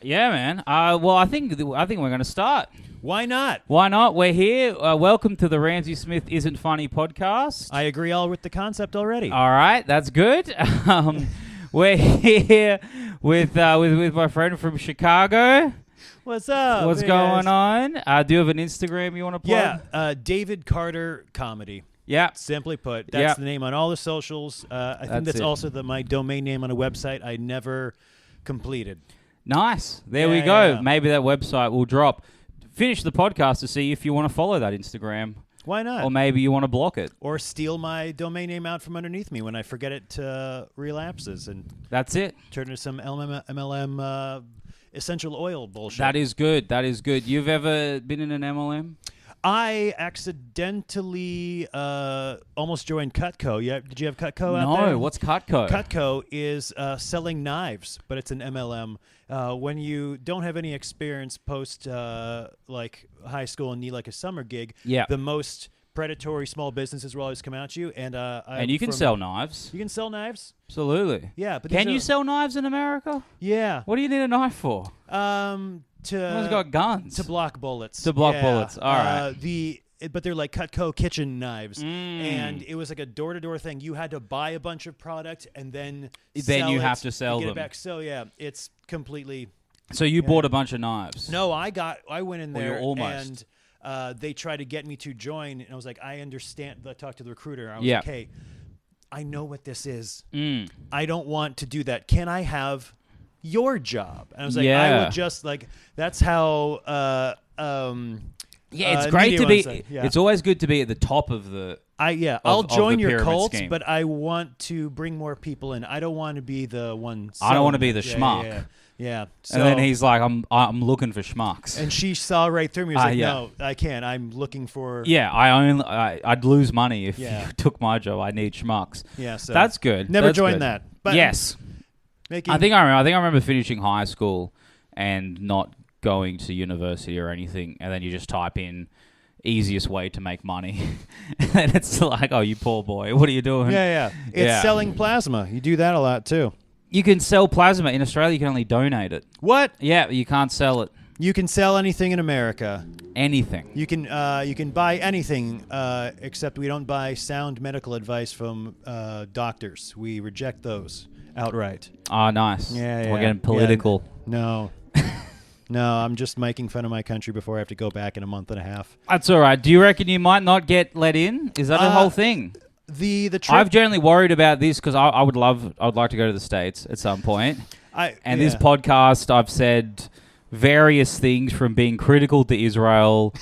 Yeah, man. Well, I think we're going to start. Why not? Why not? We're here. Welcome to the Ramsey Smith Isn't Funny podcast. I agree all with the concept already. All right, that's good. We're here with my friend from Chicago. What's up? What's going on? Do you have an Instagram you want to plug? Yeah, David Carter Comedy. Yeah. Simply put, that's the name on all the socials. I think that's it. also my domain name on a website I never completed. Nice. There we go. Yeah. Maybe that website will drop. Finish the podcast to see if you want to follow that Instagram. Why not? Or maybe you want to block it. Or steal my domain name out from underneath me when I forget it relapses. And that's it. Turn into some MLM essential oil bullshit. That is good. That is good. You've ever been in an MLM? I accidentally almost joined Cutco. Yeah, did you have Cutco out there? No, what's Cutco? Cutco is selling knives, but it's an MLM. When you don't have any experience post like high school and need like a summer gig, the most predatory small businesses will always come at you. And you can sell knives. You can sell knives? Absolutely. Yeah, but can you sell knives in America? Yeah. What do you need a knife for? Everyone's got guns. To block bullets. To block bullets. All right. But they're like Cutco kitchen knives, and it was like a door-to-door thing. You had to buy a bunch of product and then you have to sell them. Get it back. So yeah, it's completely. So you bought a bunch of knives? No, I went in there almost. And they tried to get me to join, and I was like, I understand. I talked to the recruiter. I was like, hey, I know what this is. I don't want to do that. Can I have your job? And I was like, I would just like. That's how. It's great to be. It's always good to be at the top of the. I'll join your cult, but I want to bring more people in. I don't want to be the one. I don't want to be the schmuck. Yeah. So, and then he's like, I'm looking for schmucks. And she saw right through me. He was like, no, I can't. I'm looking for. Yeah, I'd lose money if you took my job. I need schmucks. Yeah, so that's good. Never joined that. But yes. I think I remember finishing high school and not going to university or anything, and then you just type in easiest way to make money, and it's like, oh, you poor boy, what are you doing? It's selling plasma. You do that a lot too. You can sell plasma in Australia. You can only donate it. What? Yeah, you can't sell it. You can sell anything in America. Anything. You can buy anything, except we don't buy sound medical advice from doctors. We reject those outright. Oh, nice. Yeah. We're getting political. No. No, I'm just making fun of my country before I have to go back in a month and a half. That's all right. Do you reckon you might not get let in? Is that a whole thing? The trip. I've generally worried about this because I would like to go to the States at some point. This podcast, I've said various things from being critical to Israel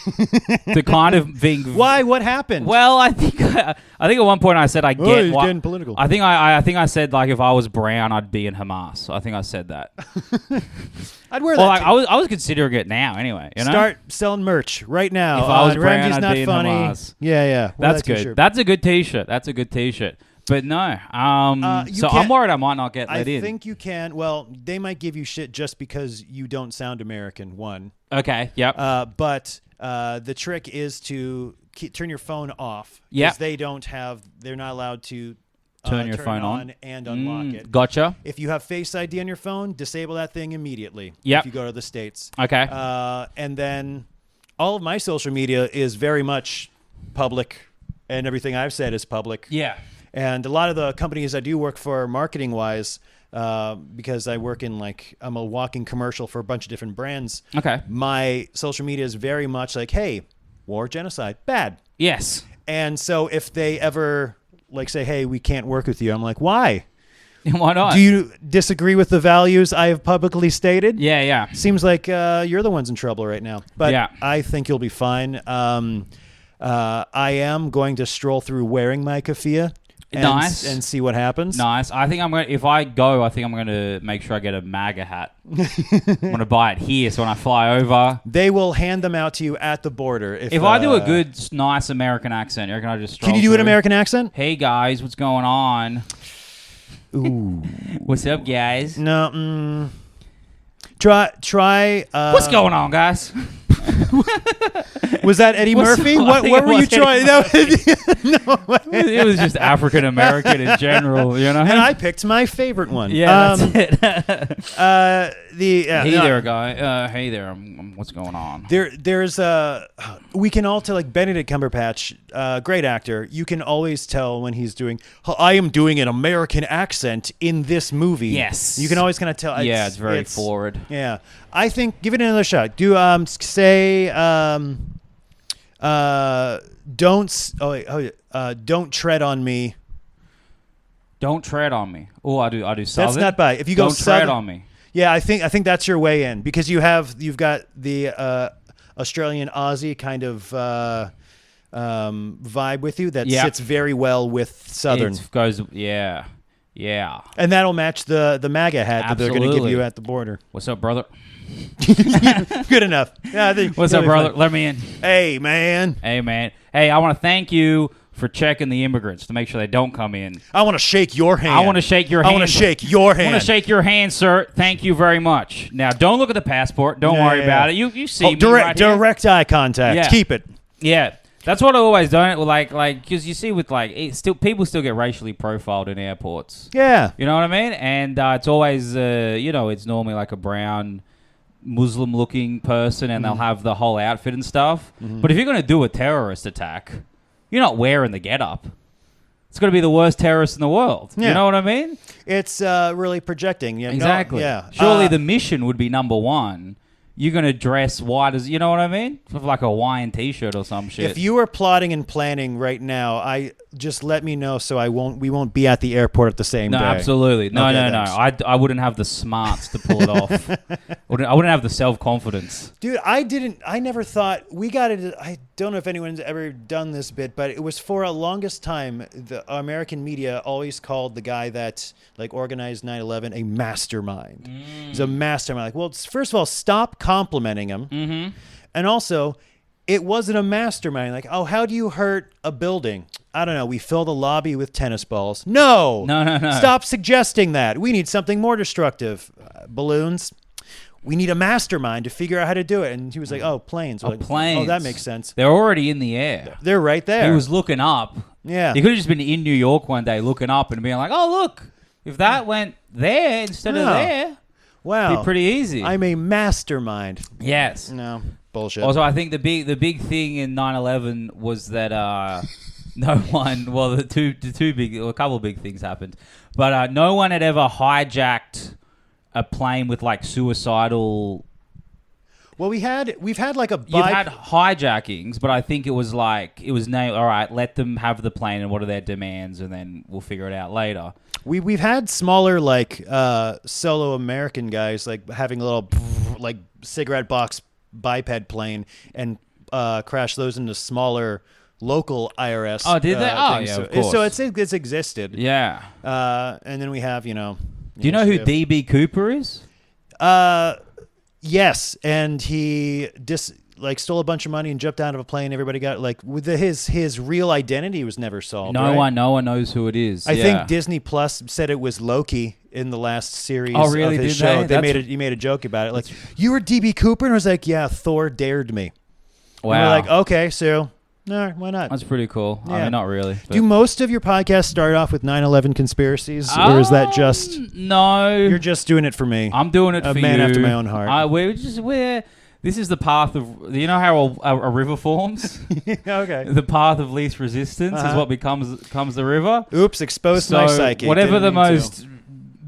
to kind of being. Why? What happened? Well, I think at one point I said he's getting political. I think I said like if I was brown I'd be in Hamas. I think I said that. I'd wear that. Like, I was considering it now anyway. You know? Start selling merch right now. If I was brown, Ramsey's I'd not be in funny. Hamas. Yeah. That's good. T-shirt. That's a good T-shirt. That's a good T-shirt. But no, so I'm worried I might not get let in. I think you can. Well, they might give you shit just because you don't sound American. One. Okay. Yep. But the trick is to turn your phone off. Yeah. Because they're not allowed to turn your phone on and unlock it. Gotcha. If you have Face ID on your phone, disable that thing immediately. Yep. If you go to the States. Okay. And then all of my social media is very much public, and everything I've said is public. Yeah. And a lot of the companies I do work for marketing-wise, because I work in I'm a walking commercial for a bunch of different brands. Okay. My social media is very much like, hey, war, genocide, bad. Yes. And so if they ever say, hey, we can't work with you, I'm like, why? Why not? Do you disagree with the values I have publicly stated? Yeah. Seems like you're the ones in trouble right now. But I think you'll be fine. I am going to stroll through wearing my keffiyeh. And see what happens. Nice. I think if I go, I think I'm going to make sure I get a MAGA hat. I'm going to buy it here, so when I fly over, they will hand them out to you at the border. If I do a good, nice American accent, you reckon I just stroll Can you do through? An American accent? Hey guys, what's going on? Ooh. What's up, guys? No. Try. What's going on, guys? Was that Eddie Murphy? What were you trying? No, it was just African American in general, you know. And I picked my favorite one. Yeah, that's it. Hey there, guy. Hey there. What's going on? There's we can all tell, like Benedict Cumberbatch, great actor. You can always tell when he's doing. I am doing an American accent in this movie. Yes, you can always kind of tell. It's very forward. Yeah, I think give it another shot. Do say don't tread on me. Don't tread on me. Oh, I do. Southern. That's not bad. If you go don't tread on me. Yeah, I think that's your way in because you've got the Australian Aussie kind of vibe with you that sits very well with Southern. It goes, yeah. And that'll match the MAGA hat that they're going to give you at the border. What's up, brother? Good enough. Yeah, I think. What's up, brother? Let me in. Hey, man. Hey, I want to thank you for checking the immigrants to make sure they don't come in. I want to shake your hand. I want to shake your hand. I want to shake your hand. I want to shake your hand, sir. Thank you very much. Now, don't look at the passport. Don't worry about it. You see me right here. Direct eye contact. Yeah. Keep it. Yeah. That's what I always done. Like, because you see, with people still get racially profiled in airports. Yeah, you know what I mean. And it's always, it's normally like a brown Muslim-looking person, and they'll have the whole outfit and stuff. Mm-hmm. But if you're going to do a terrorist attack, you're not wearing the getup. It's going to be the worst terrorist in the world. Yeah. You know what I mean? It's really projecting. Yeah, exactly. Surely the mission would be number one. You're going to dress white as, you know what I mean? With like a Hawaiian t-shirt or some shit. If you were plotting and planning right now, just let me know so we won't be at the airport at the same day. No, absolutely. No. I wouldn't have the smarts to pull it off. I wouldn't have the self-confidence. Dude, I never thought we got it. I don't know if anyone's ever done this bit, but it was for a longest time, the American media always called the guy that like organized 9/11 a mastermind. He's a mastermind. Like, well, first of all, stop complimenting him. Mm-hmm. And also, it wasn't a mastermind. Like, oh, how do you hurt a building? I don't know. We fill the lobby with tennis balls. No. Stop suggesting that. We need something more destructive. Balloons. We need a mastermind to figure out how to do it. And he was like, oh, planes. Planes. Oh, that makes sense. They're already in the air. They're right there. He was looking up. Yeah. He could have just been in New York one day looking up and being like, oh, look, if that went there instead of there, wow, it'd be pretty easy. I'm a mastermind. Yes. No, bullshit. Also, I think the big thing in 9/11 was that no one, well, a couple of big things happened, but no one had ever hijacked a plane with like suicidal. Well, we've had like a. You've had hijackings, but I think it was named. All right, let them have the plane, and what are their demands, and then we'll figure it out later. We've had smaller like solo American guys like having a little like cigarette box biped plane and crash those into smaller local IRS. Oh, did they? Things. Yeah, of course. So it's existed. Yeah. And then we have Do you know who DB Cooper is? Yes, and he stole a bunch of money and jumped out of a plane. Everybody got with his real identity was never solved. No one knows who it is. I think Disney Plus said it was Loki in the last series. Oh, really? Of his Did show. they? He made a joke about it. Like, you were DB Cooper, and I was like, yeah, Thor dared me. Wow. And we're like, okay, so. No, why not? That's pretty cool. Yeah. I mean, not really. Do most of your podcasts start off with 9/11 conspircies, or is that just no? You're just doing it for me. I'm doing it for you. A man after my own heart. This is the path of. You know how a river forms? Okay. The path of least resistance is what becomes the river. Oops! Exposed my psyche. Whatever the most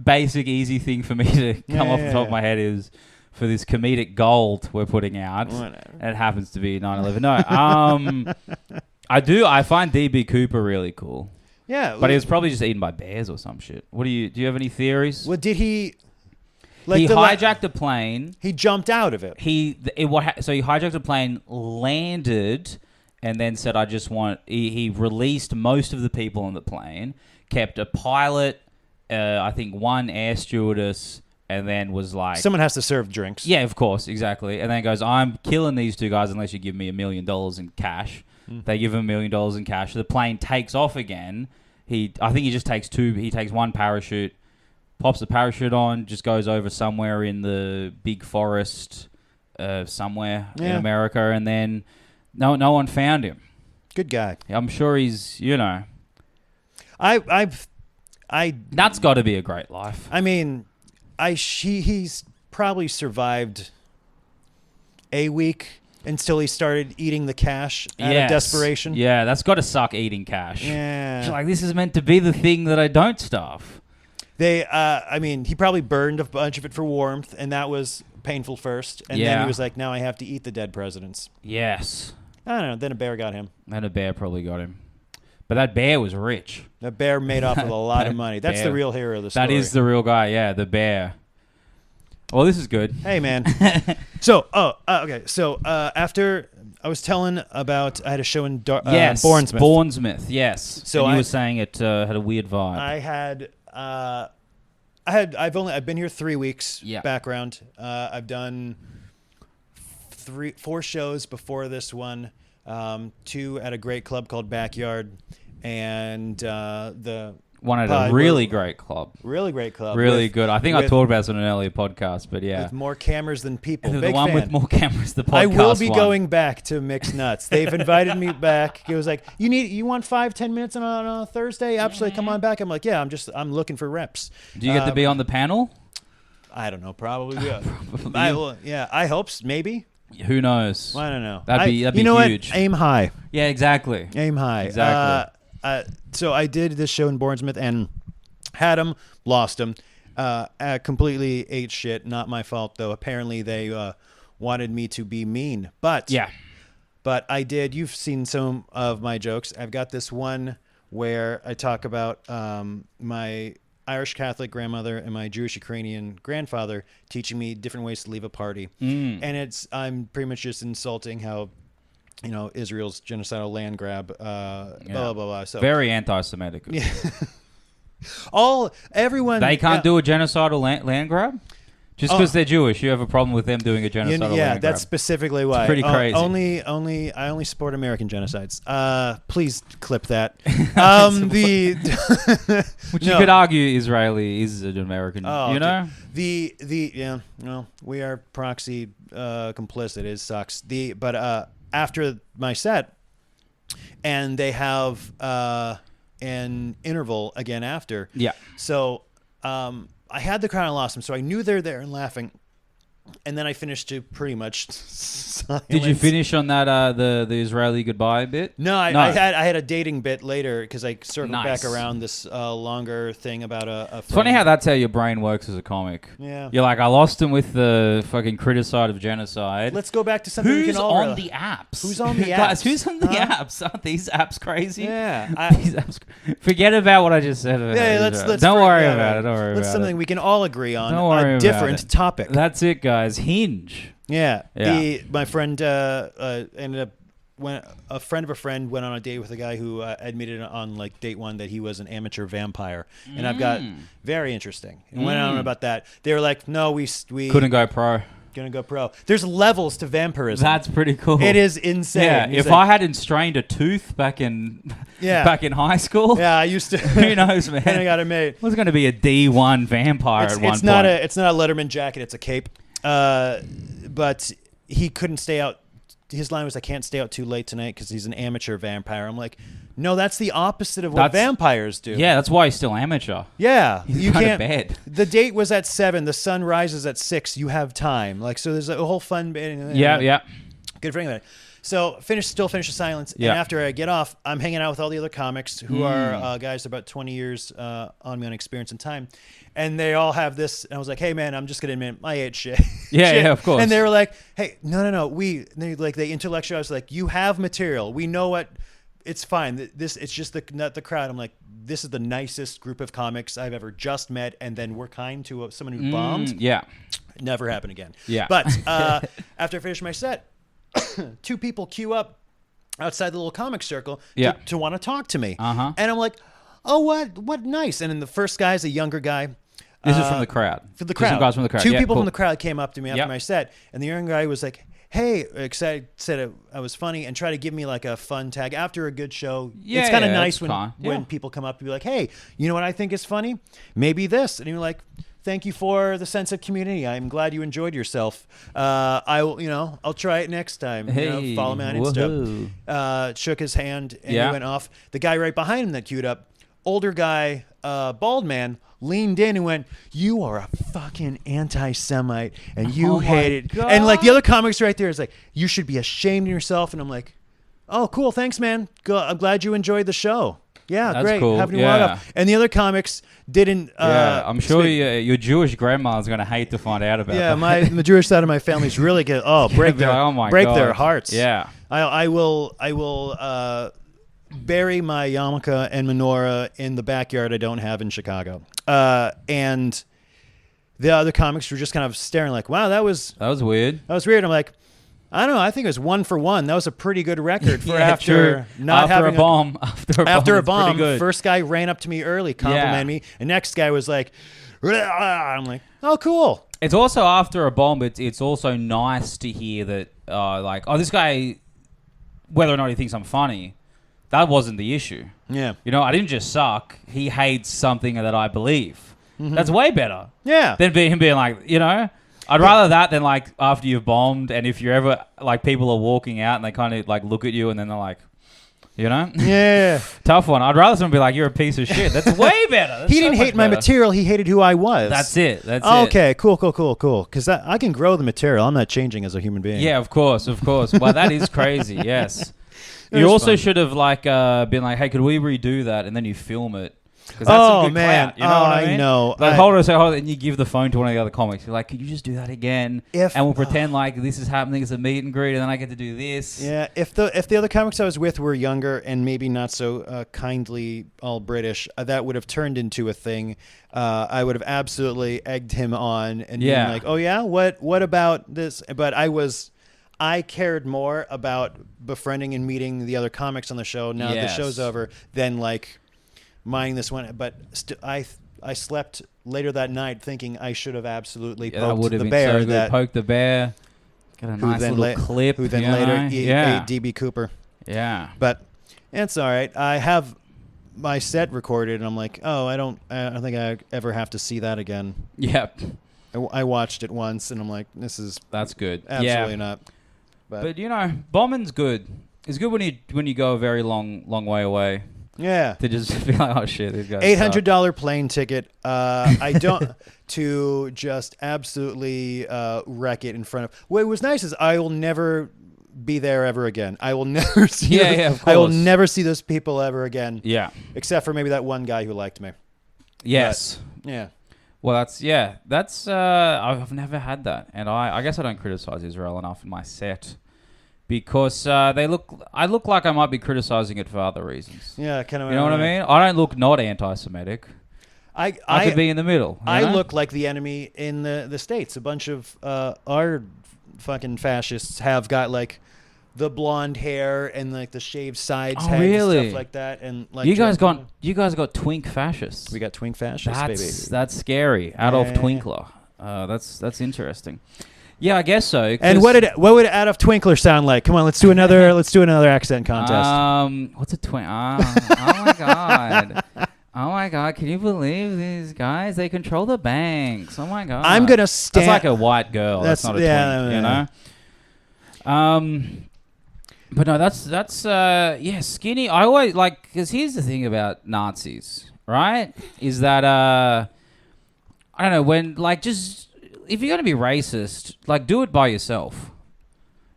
basic, easy thing for me to come off the top of my head is. For this comedic gold we're putting out, and it happens to be 9/11. No, I find DB Cooper really cool. Yeah, but he was probably just eaten by bears or some shit. Do you have any theories? Well, did he? He hijacked a plane. He jumped out of it. So he hijacked a plane, landed, and then said, "I just want." He released most of the people on the plane, kept a pilot, I think one air stewardess. And then was like... Someone has to serve drinks. Yeah, of course, exactly. And then goes, I'm killing these two guys unless you give me $1 million in cash. They give him $1 million in cash. The plane takes off again. I think he just takes two. He takes one parachute, pops the parachute on, just goes over somewhere in the big forest, somewhere in America, and then no one found him. Good guy. I'm sure he's, That's got to be a great life. I mean, he's probably survived a week until he started eating the cash out of desperation. Yeah, that's got to suck, eating cash. Yeah. It's like, this is meant to be the thing that I don't starve. He probably burned a bunch of it for warmth, and that was painful first. And then he was like, now I have to eat the dead presidents. Yes. I don't know. Then a bear got him. And a bear probably got him. But that bear was rich. That bear made off with a lot of money. That's the real hero of the story. That is the real guy, yeah, the bear. Well, this is good. Hey, man. Okay. So after I was telling about, I had a show in Bournemouth. Bournemouth, yes. So and you were saying it had a weird vibe. I've been here 3 weeks. Yeah. Background. I've done 4 shows before this one. 2 at a great club called Backyard, and the one at a really great club. Really great club. Really good. I think I talked about this on an earlier podcast, but yeah. With more cameras than people. The one with more cameras, the podcast I will be going back to Mixed Nuts. They've invited me back. It was like, you want 5-10 minutes on a Thursday? Absolutely, come on back. I'm like, yeah, I'm looking for reps. Do you get to be on the panel? I don't know, probably. Yeah. I hope maybe. Who knows? I don't know. That'd be huge. What? Aim high. Yeah, exactly. Aim high. Exactly. So I did this show in Bournemouth and had him, lost him. Completely ate shit. Not my fault, though. Apparently they wanted me to be mean. But I did. You've seen some of my jokes. I've got this one where I talk about my Irish Catholic grandmother and my Jewish Ukrainian grandfather teaching me different ways to leave a party. And I'm pretty much just insulting how, Israel's genocidal land grab, blah, blah, blah. So very anti-Semitic. Yeah. Everyone. They can't do a genocidal land grab? Just because they're Jewish, you have a problem with them doing a genocidal land grab? That's specifically why. It's pretty crazy. I only support American genocides. Please clip that. Which you could argue Israeli is an American, we are proxy complicit. It sucks. But after my set, and they have an interval again after. Yeah. So I had the crowd and lost them, so I knew they're there and laughing. And then I finished to pretty much silence. Did you finish on that the Israeli goodbye bit? No, I had a dating bit later because I circled back around this longer thing about a friend. It's funny how that's how your brain works as a comic. Yeah. You're like, I lost him with the fucking criticide of genocide. Let's go back to something we can all on the apps? Who's on the apps? Guys, who's on the apps? Aren't these apps crazy? Yeah. These apps, forget about what I just said. Let's don't worry about it. Don't worry about it. That's something we can all agree on. Don't worry a different topic. That's it, guys. Hinge. Yeah. My friend ended up a friend of a friend went on a date with a guy who admitted on like date 1 that he was an amateur vampire, and I've got very interesting. And went on about that. They were like, no, we couldn't go pro. Gonna go pro. There's levels to vampirism. That's pretty cool. It is insane. Yeah, if I hadn't strained a tooth back in high school, I used to. Who knows, man? And I got it made. I was going to be a D1 vampire at one point. It's not a Letterman jacket. It's a cape. But he couldn't stay out. His line was, I can't stay out too late tonight because he's an amateur vampire. I'm like, no, that's the opposite of what vampires do. Yeah, that's why he's still amateur. Yeah. You can't. Bed. The date was at 7. The sun rises at 6. You have time. Like, so there's a whole fun bit. Yeah. Good for anybody. So still finish the silence. Yeah. And after I get off, I'm hanging out with all the other comics who are guys about 20 years on me on experience and time. And they all have this. And I was like, hey, man, I'm just going to admit, I ate shit. Yeah, of course. And they were like, hey, no. They intellectualized, like, you have material. We know what. It's fine. It's just not the crowd. I'm like, this is the nicest group of comics I've ever just met. And then we're kind to someone who bombed. Yeah. Never happen again. Yeah. But after I finish my set, 2 people queue up outside the little comic circle to want to talk to me. Uh-huh. And I'm like, oh, what nice. And then the first guy's a younger guy. This is from the crowd. From the crowd. Some guys from the crowd. 2 people from the crowd came up to me after my set. And the younger guy was like, hey, excited, said I was funny, and try to give me like a fun tag after a good show. It's kind of nice when people come up and be like, hey, you know what I think is funny? Maybe this. And you're like, thank you for the sense of community. I'm glad you enjoyed yourself. I'll try it next time. Hey, follow me on Insta. Shook his hand and he went off. The guy right behind him that queued up, older guy, bald man, leaned in and went, "You are a fucking anti-Semite and you hate it." God. And like the other comics right there is like, "You should be ashamed of yourself." And I'm like, "Oh, cool. Thanks, man. I'm glad you enjoyed the show." Yeah, that's great. Cool. Having up. And the other comics didn't. I'm sure your Jewish grandma's going to hate to find out about that. Yeah, the Jewish side of my family's really good. Oh, break their hearts. Yeah. I will bury my yarmulke and menorah in the backyard I don't have in Chicago. And the other comics were just kind of staring like, wow, that was weird. That was weird. I'm like, I don't know. I think it was 1 for 1. That was a pretty good record for after having a bomb. After a bomb, first guy ran up to me early, complimented me, and next guy was like, I'm like, oh, cool. It's also after a bomb. It's also nice to hear that, this guy, whether or not he thinks I'm funny, that wasn't the issue. Yeah. I didn't just suck. He hates something that I believe. Mm-hmm. That's way better. Yeah. Than him being like, I'd rather that than like after you've bombed and if you're ever like people are walking out and they kind of like look at you and then they're like, Yeah. Tough one. I'd rather someone be like, "You're a piece of shit." That's way better. He didn't hate my material. He hated who I was. That's it. Okay, cool. Because I can grow the material. I'm not changing as a human being. Yeah, of course. Well, that is crazy. Yes. You also should have been like, "Hey, could we redo that?" And then you film it. Because that's some good man. clout, you know what I mean? I know. Like, hold on, and you give the phone to one of the other comics. You're like, "Could you just do that again?" And we'll pretend like this is happening as a meet and greet, and then I get to do this. Yeah, if the other comics I was with were younger and maybe not so kindly all British, that would have turned into a thing. I would have absolutely egged him on and been like, "Oh yeah, what about this?" But I cared more about befriending and meeting the other comics on the show now that the show's over than like minding this one. But I slept later that night thinking I should have absolutely poked the bear. So good. Poke the bear. Got a nice little clip. Who then later ate DB Cooper. Yeah. But it's all right. I have my set recorded, and I'm like, oh, I don't think I ever have to see that again. Yep. I watched it once, and I'm like, that's good. Absolutely not. But bombing's good. It's good when you go a very long way away. Yeah. To just be like, oh shit, these guys $800 plane ticket. I don't to just absolutely wreck it in front of. What was nice is I will never be there ever again. I will never see. Of course. I will never see those people ever again. Yeah. Except for maybe that one guy who liked me. Yes. But, yeah. Well, that's I've never had that, and I guess I don't criticize Israel enough in my set because I look like I might be criticizing it for other reasons. Yeah, kind of. You know what I mean? I don't look not anti-Semitic. I could be in the middle. I look like the enemy in the States. A bunch of our fucking fascists have got like the blonde hair and like the shaved sides, heads, and stuff like that. And like you guys got twink fascists. We got twink fascists, baby. That's scary. Adolf Twinkler. That's interesting. Yeah, I guess so. And what would Adolf Twinkler sound like? Come on, let's do another accent contest. What's a twink? Oh my god. Oh my god, can you believe these guys? They control the banks. Oh my god. I'm gonna stand. That's like a white girl. That's not a twink, you know? But no, that's skinny. I always because here's the thing about Nazis, right? Is that I don't know, when just if you're gonna be racist, do it by yourself.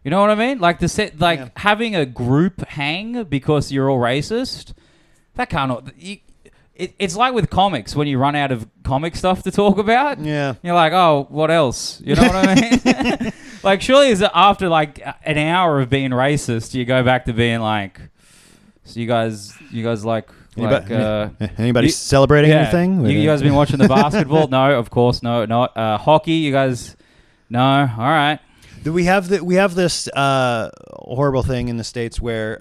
You know what I mean? Having a group hang because you're all racist. That can't. It's like with comics when you run out of comic stuff to talk about. Yeah. You're like, oh, what else? You know what I mean? Surely is it after an hour of being racist, you go back to being like, so you guys anybody celebrating anything? You guys been watching the basketball? No, of course, no, not hockey. You guys, no, all right. We have this horrible thing in the States where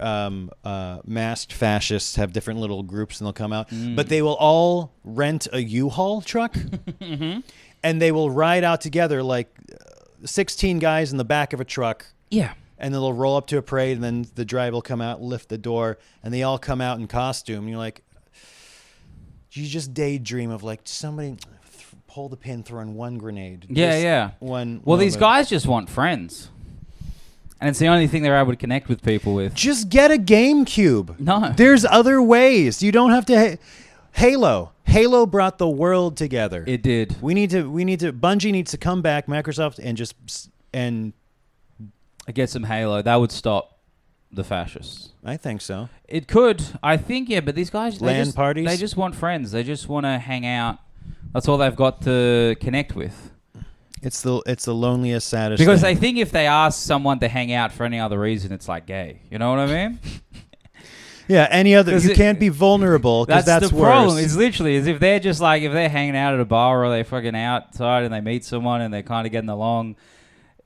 masked fascists have different little groups and they'll come out, but they will all rent a U-Haul truck and they will ride out together 16 guys in the back of a truck. Yeah. And then they'll roll up to a parade and then the driver will come out, lift the door, and they all come out in costume. And you're like, you just daydream of somebody hold the pin, throwing one grenade. Yeah. One. Well, these guys just want friends. And it's the only thing they're able to connect with people with. Just get a GameCube. No. There's other ways. You don't have to... Halo brought the world together. It did. We need to Bungie needs to come back, Microsoft, and get some Halo. That would stop the fascists. I think so. It could. I think, yeah, but these guys... Parties? They just want friends. They just want to hang out. That's all they've got to connect with. It's the loneliest, saddest because thing. they think if they ask someone to hang out for any other reason, it's like gay. You know what I mean? Yeah, any other... You can't be vulnerable because that's the worse. problem. It's literally as if they're just like, if they're hanging out at a bar or they're fucking outside and they meet someone and they're kind of getting along,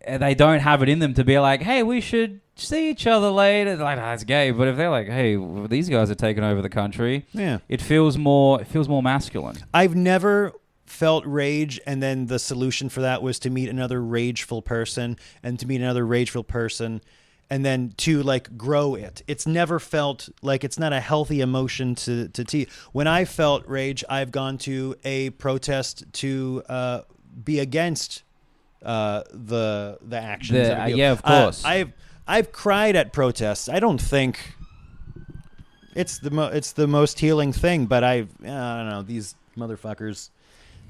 they don't have it in them to be like, hey, we should see each other later. They're like, oh, that's gay. But if they're like, hey, these guys are taking over the country, it feels more masculine. I've never felt rage, and then the solution for that was to meet another rageful person and to meet another rageful person and then to like grow it. It's never felt like, it's not a healthy emotion to when I felt rage, I've gone to a protest to be against the actions. Yeah, of course. I've cried at protests. I don't think it's the most healing thing, but I don't know, these motherfuckers,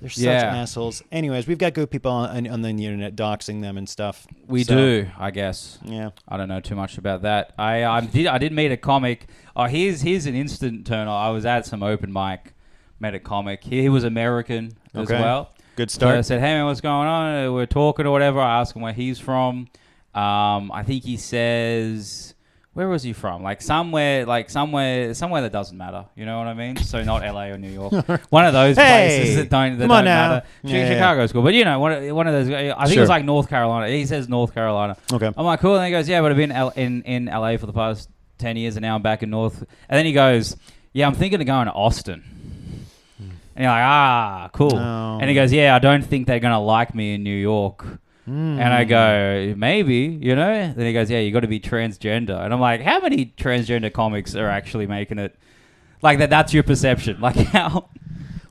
they're such assholes. Anyways, we've got good people on the internet doxing them and stuff. We do, I guess. Yeah. I don't know too much about that. I did meet a comic. Oh, here's an instant turn. I was at some open mic, met a comic. He was American as well. Good start. So I said, hey man, what's going on? We're talking or whatever. I asked him where he's from. I think he says... Where was he from? Somewhere that doesn't matter. You know what I mean? So not LA or New York. One of those places that don't matter. Chicago's cool. But you know, one of those, I think it was like North Carolina. He says North Carolina. Okay. I'm like, cool. And he goes, yeah, but I've been in LA for the past 10 years and now I'm back in North. And then he goes, yeah, I'm thinking of going to Austin. And you're like, cool. No. And he goes, yeah, I don't think they're going to like me in New York. And I go, maybe, you know? Then he goes, yeah, you got to be transgender. And I'm like, how many transgender comics are actually making it? Like, that's your perception. Like, how...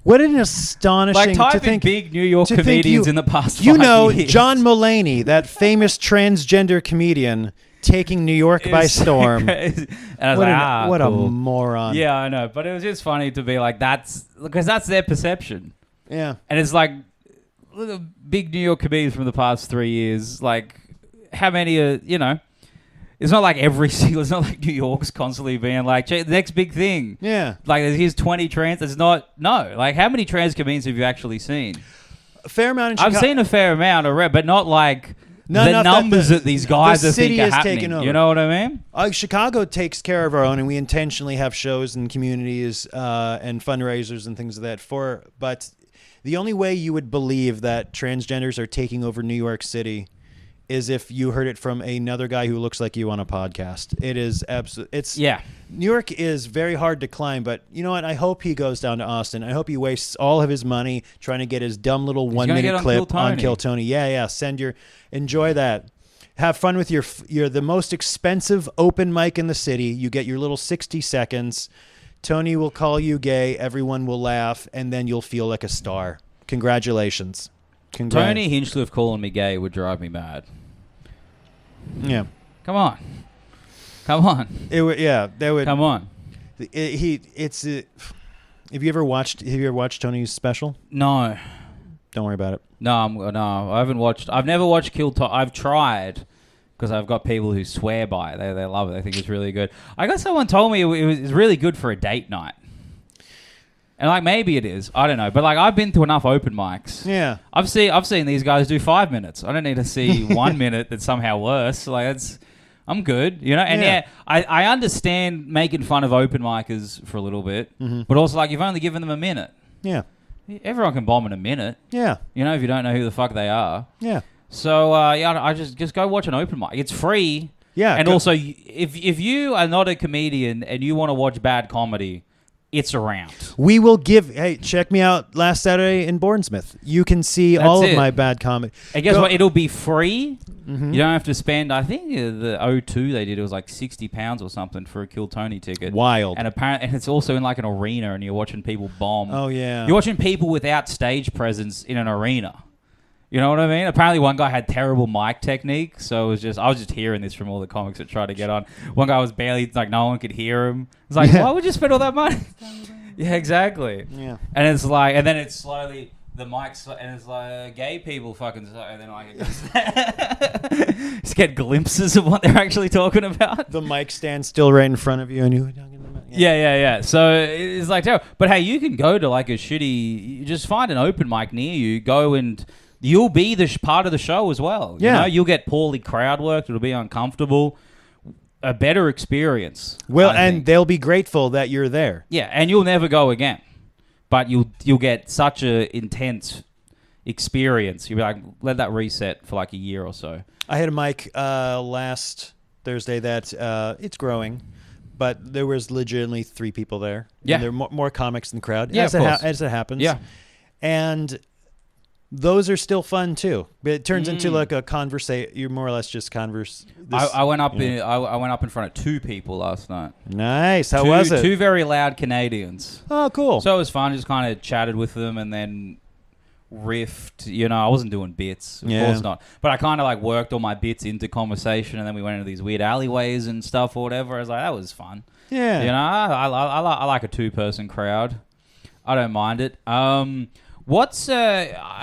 What an astonishing... Like, type in big New York comedians in the past 5 years. You know, John Mulaney, that famous transgender comedian, taking New York by storm. And I was what cool. A moron. Yeah, I know. But it was just funny to be like, because that's their perception. Yeah. And it's like... big New York comedians from the past 3 years, like how many are, you know, it's not like it's not like New York's constantly being like, the next big thing. Yeah. Like here's 20 trans, like how many trans comedians have you actually seen? A fair amount in Chicago. I've seen a fair amount already, but not like the numbers that these guys are think are happening. You know what I mean? Chicago takes care of our own, and we intentionally have shows and communities and fundraisers and things of that but the only way you would believe that transgenders are taking over New York City is if you heard it from another guy who looks like you on a podcast. It is New York is very hard to climb, but you know what? I hope he goes down to Austin. I hope he wastes all of his money trying to get his dumb little 1 minute clip on Kill Tony. Yeah. Enjoy that. Have fun with you're the most expensive open mic in the city. You get your little 60 seconds. Tony will call you gay, everyone will laugh, and then you'll feel like a star. Congratulations. Tony Hinchcliffe calling me gay would drive me mad. Yeah. Come on. It would. Yeah, that would. Come on. Have you ever watched Tony's special? No. Don't worry about it. No, I haven't watched. I've never watched Kill Tony. I've tried. Because I've got people who swear by it. They love it. They think it's really good. I got someone told me it was really good for a date night. And like maybe it is. I don't know. But like I've been to enough open mics. Yeah. I've seen these guys do 5 minutes. I don't need to see 1 minute that's somehow worse. Like I'm good, you know? And I understand making fun of open micers for a little bit. Mm-hmm. But also like you've only given them a minute. Yeah. Everyone can bomb in a minute. Yeah. You know, if you don't know who the fuck they are. Yeah. So, I just go watch an open mic. It's free. Yeah. And also, if you are not a comedian and you want to watch bad comedy, it's around. We will hey, check me out last Saturday in Bournemouth. You can see all of my bad comedy. And guess what? It'll be free. Mm-hmm. You don't have to spend, I think the O2 they did, it was like £60 or something for a Kill Tony ticket. Wild. And apparently, and it's also in like an arena and you're watching people bomb. Oh, yeah. You're watching people without stage presence in an arena. You know what I mean? Apparently one guy had terrible mic technique, so I was just hearing this from all the comics that tried to get on. One guy was barely, like, no one could hear him. It's like, why would you spend all that money? Yeah, exactly. Yeah. And it's like, and then it's slowly, the mic's, and it's like, gay people fucking, and then like, it goes, just get glimpses of what they're actually talking about. The mic stands still right in front of you, and you're talking about. Yeah. So it's like, but hey, you can go to like a shitty, you just find an open mic near you, go and... You'll be the part of the show as well. Yeah. You know? You'll get poorly crowd worked. It'll be uncomfortable. A better experience. Well, and they'll be grateful that you're there. Yeah, and you'll never go again. But you'll get such a intense experience. You'll be like, let that reset for like a year or so. I had a mic last Thursday that it's growing, but there was legitimately 3 people there. Yeah. And there were more comics in the crowd. Yeah, as it happens. Yeah. And... those are still fun too, but it turns into like a conversation. You're more or less just converse. I went up in front of 2 people last night. Nice. How was it? 2 very loud Canadians. Oh, cool. So it was fun. Just kind of chatted with them and then riffed. You know, I wasn't doing bits, of course not. But I kind of like worked all my bits into conversation, and then we went into these weird alleyways and stuff or whatever. I was like, that was fun. Yeah. You know, I like a 2-person crowd. I don't mind it. I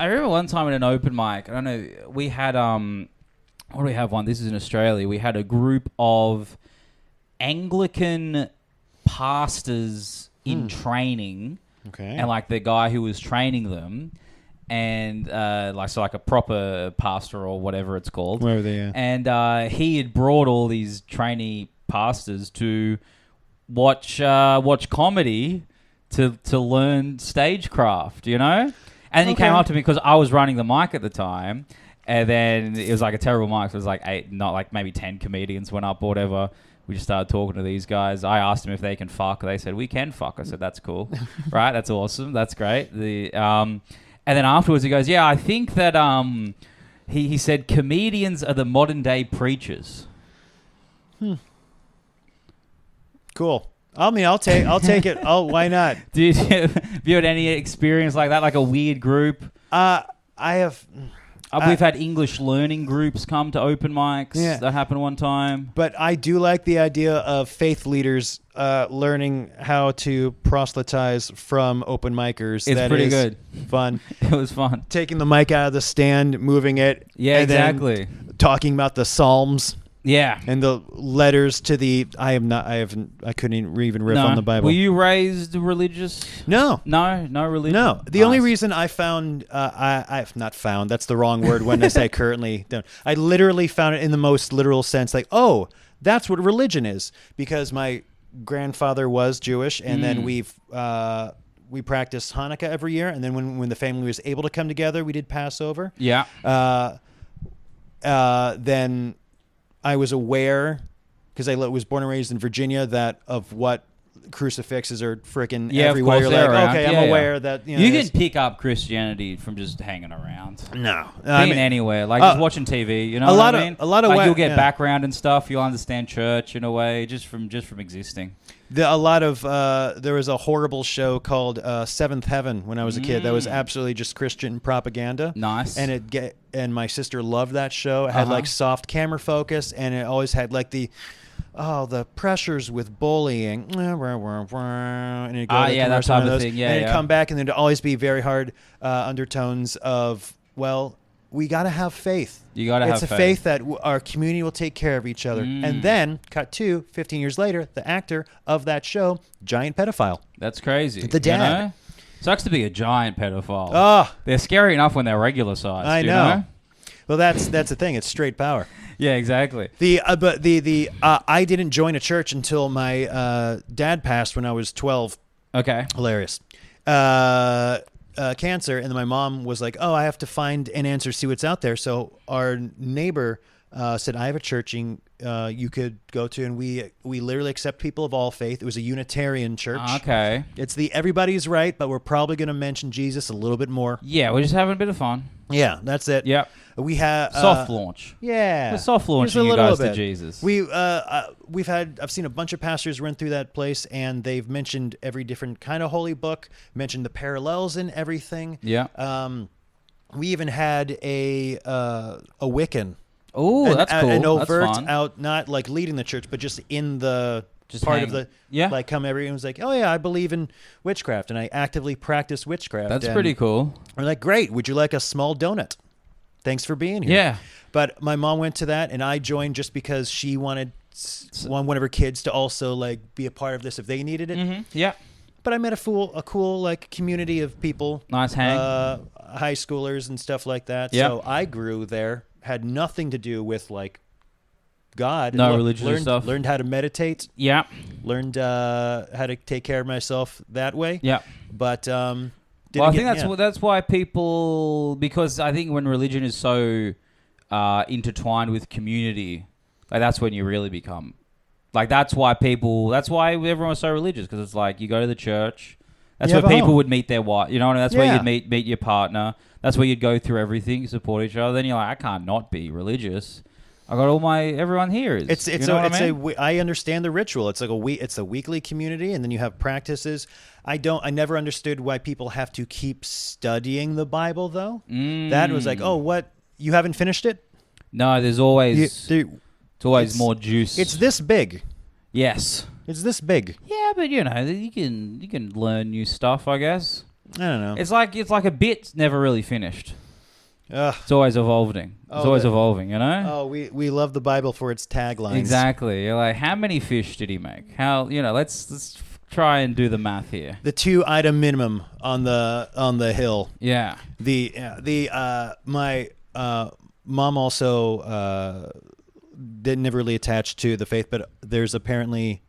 remember one time at an open mic, I don't know, we had, what do we have one? This is in Australia. We had a group of Anglican pastors in training. Okay. And like the guy who was training them, and like a proper pastor or whatever it's called. Where are they at? And he had brought all these trainee pastors to watch comedy to learn stagecraft, you know? And he came up to me because I was running the mic at the time, and then it was like a terrible mic. So it was like 8, not like maybe 10 comedians went up or whatever. We just started talking to these guys. I asked them if they can fuck. They said, we can fuck. I said, that's cool. Right? That's awesome. That's great. And then afterwards he goes, yeah, I think that he said comedians are the modern day preachers. Cool. I mean, I'll take it. Oh, why not? Did have you had any experience like that, like a weird group? I have. We've had English learning groups come to open mics. Yeah. That happened one time. But I do like the idea of faith leaders learning how to proselytize from open micers. It's pretty good. Fun. It was fun. Taking the mic out of the stand, moving it. Yeah, and exactly. Then talking about the Psalms. Yeah. And the letters to the... I couldn't even riff on the Bible. Were you raised religious? No. No religion? No. The only reason I found... I've not found. That's the wrong word when I say currently. Don't. I literally found it in the most literal sense. Like, oh, that's what religion is. Because my grandfather was Jewish, and then we practiced Hanukkah every year. And then when the family was able to come together, we did Passover. Yeah. Then... I was aware, because I was born and raised in Virginia, that of what crucifixes are freaking everywhere. You're like, around. okay, I'm aware that... You can pick up Christianity from just hanging around. No. Being anywhere. Like just watching TV, you know what I mean? You'll get background and stuff. You'll understand church in a way, just from existing. There was a horrible show called Seventh Heaven when I was a kid. That was absolutely just Christian propaganda. Nice. And my sister loved that show. It had like soft camera focus, and it always had like the pressures with bullying. And it'd go that type of thing. Yeah, and it'd come back, and there'd always be very hard undertones of, well, we got to have faith. You got to have faith. It's a faith that our community will take care of each other. And then, cut to 15 years later, the actor of that show, giant pedophile. That's crazy. The dad. You know? Sucks to be a giant pedophile. Oh. They're scary enough when they're regular size. I know. You know? Well, that's the thing. It's straight power. Yeah, exactly. I didn't join a church until my dad passed when I was 12. Okay. Hilarious. cancer, and then my mom was like, "Oh, I have to find an answer, see what's out there." So our neighbor said, "I have a church you could go to," and we literally accept people of all faith. It was a Unitarian church. Okay. It's the everybody's right, but we're probably going to mention Jesus a little bit more. Yeah, we're just having a bit of fun. Yeah, that's it. Yep. We have soft launch. Yeah, we're soft launching you guys to Jesus. I've seen a bunch of pastors run through that place, and they've mentioned every different kind of holy book, mentioned the parallels in everything. Yeah. We even had a Wiccan. Oh, that's cool. An overt that's fun. out, not like leading the church, but just in the just part hang. of the yeah. Come everyone's like, "Oh yeah, I believe in witchcraft, and I actively practice witchcraft." That's pretty cool. We're like, "Great, would you like a small donut? Thanks for being here." Yeah. But my mom went to that, and I joined just because she wanted one of her kids to also like be a part of this if they needed it. Mm-hmm. Yeah. But I met a cool like community of people. Nice hang. High schoolers and stuff like that. Yep. So I grew there. Had nothing to do with like God. No religious stuff. Learned how to meditate. Yeah. Learned how to take care of myself that way. Yeah. But I think that's why people, because I think when religion is so intertwined with community, like that's when you really become like that's why everyone's so religious, because it's like you go to the church. That's where people would meet their wife. You know, that's where you'd meet your partner. That's where you'd go through everything, support each other. Then you're like, I can't not be religious. I got everyone here is. I understand the ritual. It's like it's a weekly community, and then you have practices. I never understood why people have to keep studying the Bible though. That was like, oh, what? You haven't finished it? No, there's always more juice. It's this big. Yes. It's this big. Yeah, but you can learn new stuff, I guess. I don't know. It's like a bit's never really finished. It's always evolving. Evolving, you know? Oh, we love the Bible for its taglines. Exactly. You're like, how many fish did he make? Let's try and do the math here. The 2-item minimum on the hill. Yeah. My mom also didn't really attach to the faith, but there's apparently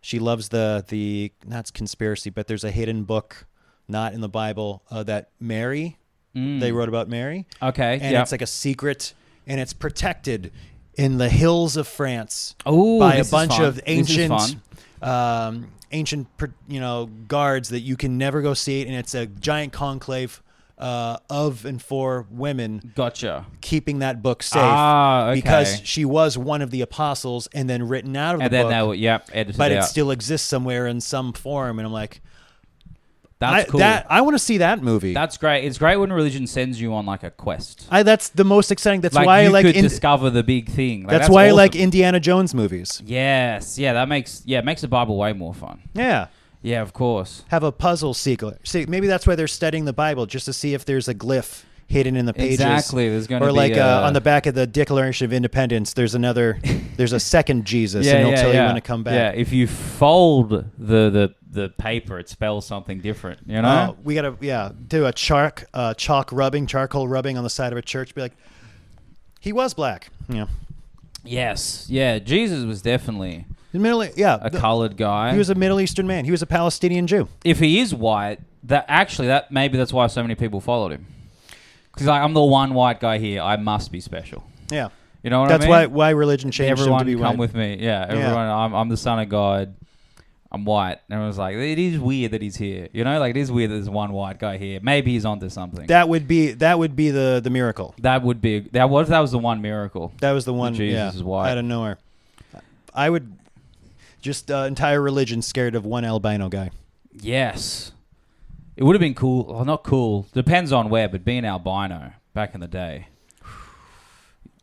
she loves the not conspiracy, but there's a hidden book not in the Bible that Mary. They wrote about Mary. Okay. And it's like a secret, and it's protected in the hills of France by a bunch of ancient guards that you can never go see it, and it's a giant conclave of and for women. Gotcha. Keeping that book safe okay. because she was one of the apostles and then written out of the book. Edited but out. It still exists somewhere in some form, and I'm like, that's cool. I want to see that movie. That's great. It's great when religion sends you on like a quest. That's the most exciting. That's like why you I like could discover the big thing. Like, that's why awesome. I like Indiana Jones movies. Yes. Yeah, it makes the Bible way more fun. Yeah. Yeah, of course. Have a puzzle sequence. See, maybe that's why they're studying the Bible, just to see if there's a glyph hidden in the pages. Exactly. There's going to be like on the back of the Declaration of Independence, there's a second Jesus, and he'll tell you when to come back. Yeah, if you fold the paper, it spells something different. You know, we gotta do a charcoal rubbing on the side of a church. Be like, he was black. Yeah. Yes. Yeah. Jesus was definitely a colored guy. He was a Middle Eastern man. He was a Palestinian Jew. If he is white, maybe that's why so many people followed him. Because I'm the one white guy here. I must be special. Yeah. You know what I mean? That's why religion changed everyone him to be come white. with me. Yeah. Everyone. I'm the son of God. I'm white. And everyone's like, it is weird that he's here. You know, like it is weird that there's one white guy here. Maybe he's onto something. That would be the miracle. What if that was the one miracle? That was the one. Jesus is white. Out of nowhere. I would just entire religion scared of one albino guy. Yes. It would have been cool. Well, not cool. Depends on where, but being albino back in the day.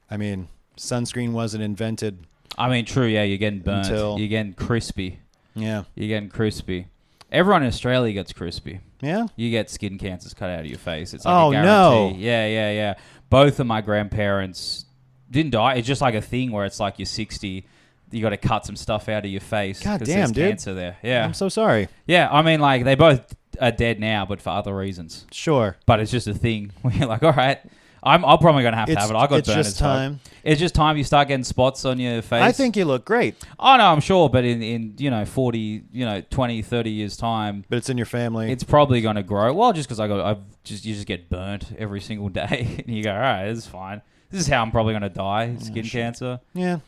I mean, sunscreen wasn't invented. I mean, true. Yeah, you're getting burnt. You're getting crispy. Yeah. You're getting crispy. Everyone in Australia gets crispy. Yeah? You get skin cancers cut out of your face. It's like a guarantee. No. Yeah. Both of my grandparents didn't die. It's just like a thing where it's like you're 60, you got to cut some stuff out of your face. God damn, dude. Cancer there. Yeah. I'm so sorry. Yeah, I mean, like, they both are dead now, but for other reasons. Sure. But it's just a thing where you're like, all right, I'm probably gonna have to have it. I got It's burnt just as fuck. time. It's just time. You start getting spots on your face. I think you look great, Oh no, I'm sure, but in 40, 20, 30 years time, but it's in your family. it's probably gonna grow. Well, just because you just get burnt every single day, and you go, all right, this is fine. This is how I'm probably gonna die, skin cancer. Yeah.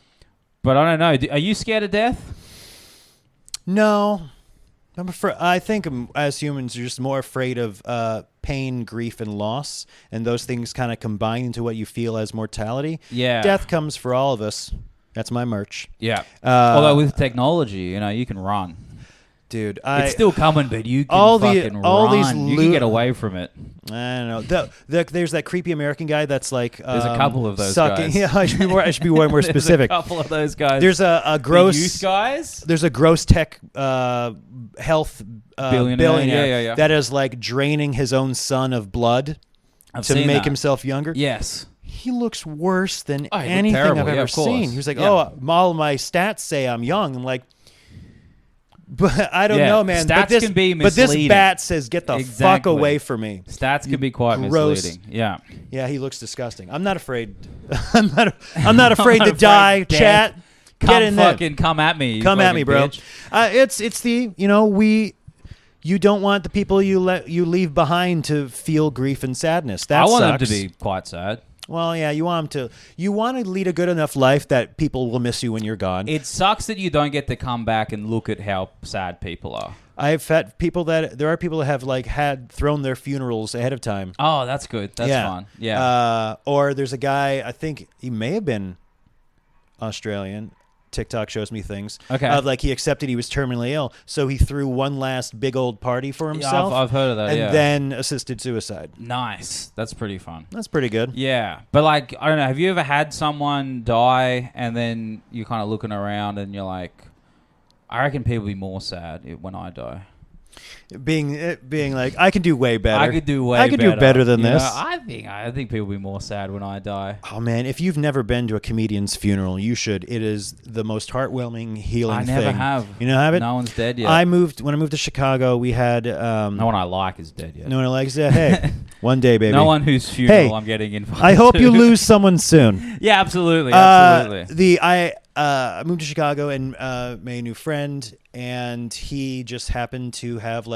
But I don't know. Are you scared of death? No. I think as humans, you're just more afraid of pain, grief, and loss, and those things kind of combine into what you feel as mortality. Yeah. Death comes for all of us. That's my merch. Yeah. Although with technology, you can run. Dude, it's still coming, but you can all fucking run. You can get away from it. I don't know. There's that creepy American guy that's like there's a couple of those sucking. guys. Yeah, I should be more specific. There's a couple of those guys. There's a gross the youth guys. There's a gross tech health billionaire that is like draining his own son of blood to make himself younger. Yes. He looks worse than anything anything I've ever seen. He was like, all my stats say I'm young. I'm like, but I don't know, man. Stats can be misleading. But this bat says, get the fuck away from me. Stats can be quite misleading. Yeah. Yeah, he looks disgusting. I'm not afraid. I'm not afraid to die, chat. Get in there. Come at me. Come at me, bro. It's the, you don't want the people you leave behind to feel grief and sadness. That I want them sucks. to be quite sad. Well, yeah, you want to lead a good enough life that people will miss you when you're gone. It sucks that you don't get to come back and look at how sad people are. I've had people there are people that have thrown their funerals ahead of time. Oh, that's good. That's fun. Yeah. Or there's a guy, I think he may have been Australian. TikTok shows me things. Okay. Like he accepted he was terminally ill, so he threw one last big old party for himself. Yeah, I've heard of that. And then assisted suicide. Nice. That's pretty fun. That's pretty good. Yeah, but like I don't know. Have you ever had someone die and then you're kind of looking around and you're like, I reckon people will be more sad when I die. Being like, I can do way better. I could do better than this. I think people will be more sad when I die. Oh man, if you've never been to a comedian's funeral, you should. It is the most heartwarming, healing thing. I never have. You know, have it? No one's dead yet. When I moved to Chicago, we had no one I like is dead yet. No one I like is dead. Hey, one day, baby. No one whose funeral I'm getting invited. I hope you lose someone soon. Yeah, absolutely. Absolutely. I moved to Chicago and made a new friend, and he just happened to have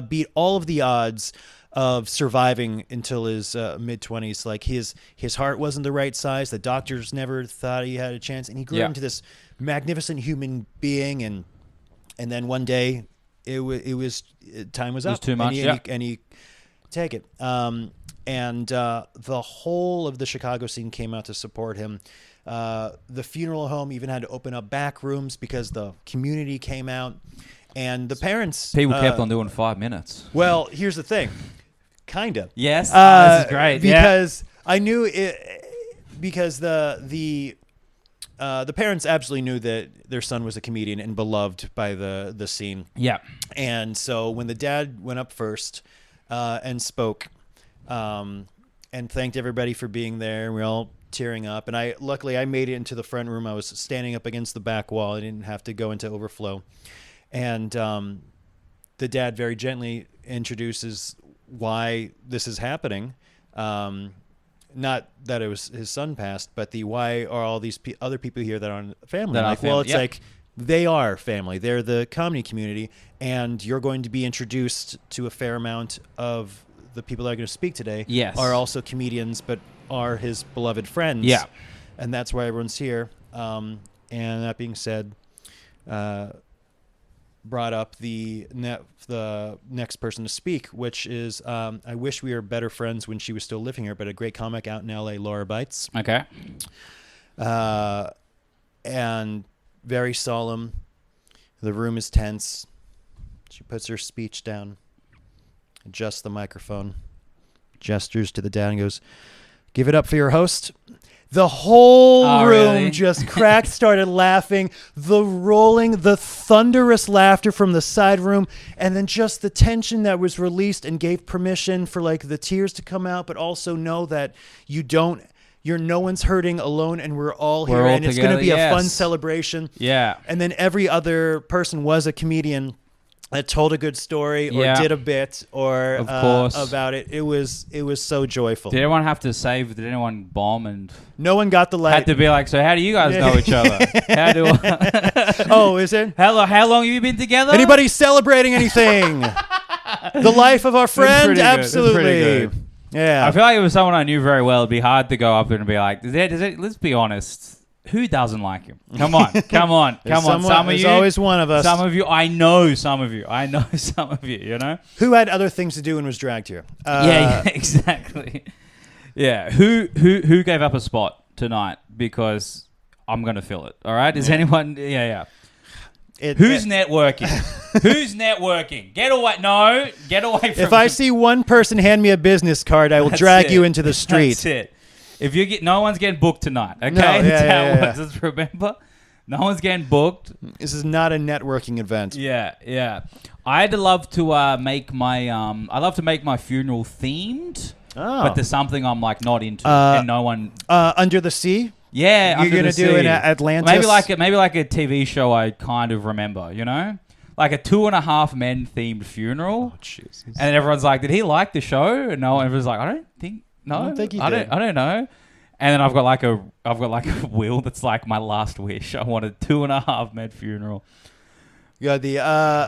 beat all of the odds of surviving until his mid-20s. Like his heart wasn't the right size. The doctors never thought he had a chance, and he grew into this magnificent human being. And then one day, time was up. It was too much. And he take it. And the whole of the Chicago scene came out to support him. The funeral home even had to open up back rooms because the community came out, and the parents. People kept on doing 5 minutes. Well, here's the thing, kind of. Yes, this is great because I knew it. Because the parents absolutely knew that their son was a comedian and beloved by the scene. Yeah, and so when the dad went up first and spoke, and thanked everybody for being there, we all tearing up, and luckily I made it into the front room. I was standing up against the back wall. I didn't have to go into overflow, and the dad very gently introduces why this is happening. Not that it was his son passed, but why are all these other people here that aren't family? Like they are family. They're the comedy community, and you're going to be introduced to a fair amount of the people that are going to speak today. Yes. Are also comedians, but are his beloved friends. Yeah. And that's why everyone's here. And that being said, brought up the next person to speak, which is I wish we were better friends when she was still living here, but a great comic out in L.A., Laura Bites. Okay. And very solemn. The room is tense. She puts her speech down, adjusts the microphone, gestures to the dad, and goes, "Give it up for your host." The whole room just cracked, started laughing, the thunderous laughter from the side room, and then just the tension that was released and gave permission for like the tears to come out, but also know that no one's hurting alone, and we're all here, and it's going to be a fun celebration. Yeah. And then every other person was a comedian. that told a good story or did a bit or of course. About it. It was so joyful. Did anyone have to save? Did anyone bomb? And no one got the light. Had to be like, so how do you guys know each other? How do? Oh, is it? How long have you been together? Anybody celebrating anything? The life of our friend? Absolutely. Yeah. I feel like it was someone I knew very well. It'd be hard to go up and be like, let's be honest. Who doesn't like him? Come on. Some of you. There's always one of us. Some of you. I know some of you. You know? Who had other things to do and was dragged here? Yeah, exactly. Yeah. Who gave up a spot tonight because I'm going to fill it? All right? Is anyone... Yeah. Who's networking? Who's networking? Get away from If I see one person hand me a business card, I will drag you into the street. That's it. If you get, no one's getting booked tonight. Okay, that's how it works. Just remember, no one's getting booked. This is not a networking event. Yeah. I'd love to make my I love to make my funeral themed. Oh. But there's something I'm like not into, and no one. Under the Sea. Yeah, you're gonna do in Atlantis. Maybe like a TV show I kind of remember. You know, like a 2.5 Men themed funeral. Oh, Jesus. And everyone's like, "Did he like the show?" And no one was like, "I don't think." No, I don't think he did. I don't know. And then I've got like a will that's like my last wish. I want a 2.5 Men funeral. Yeah,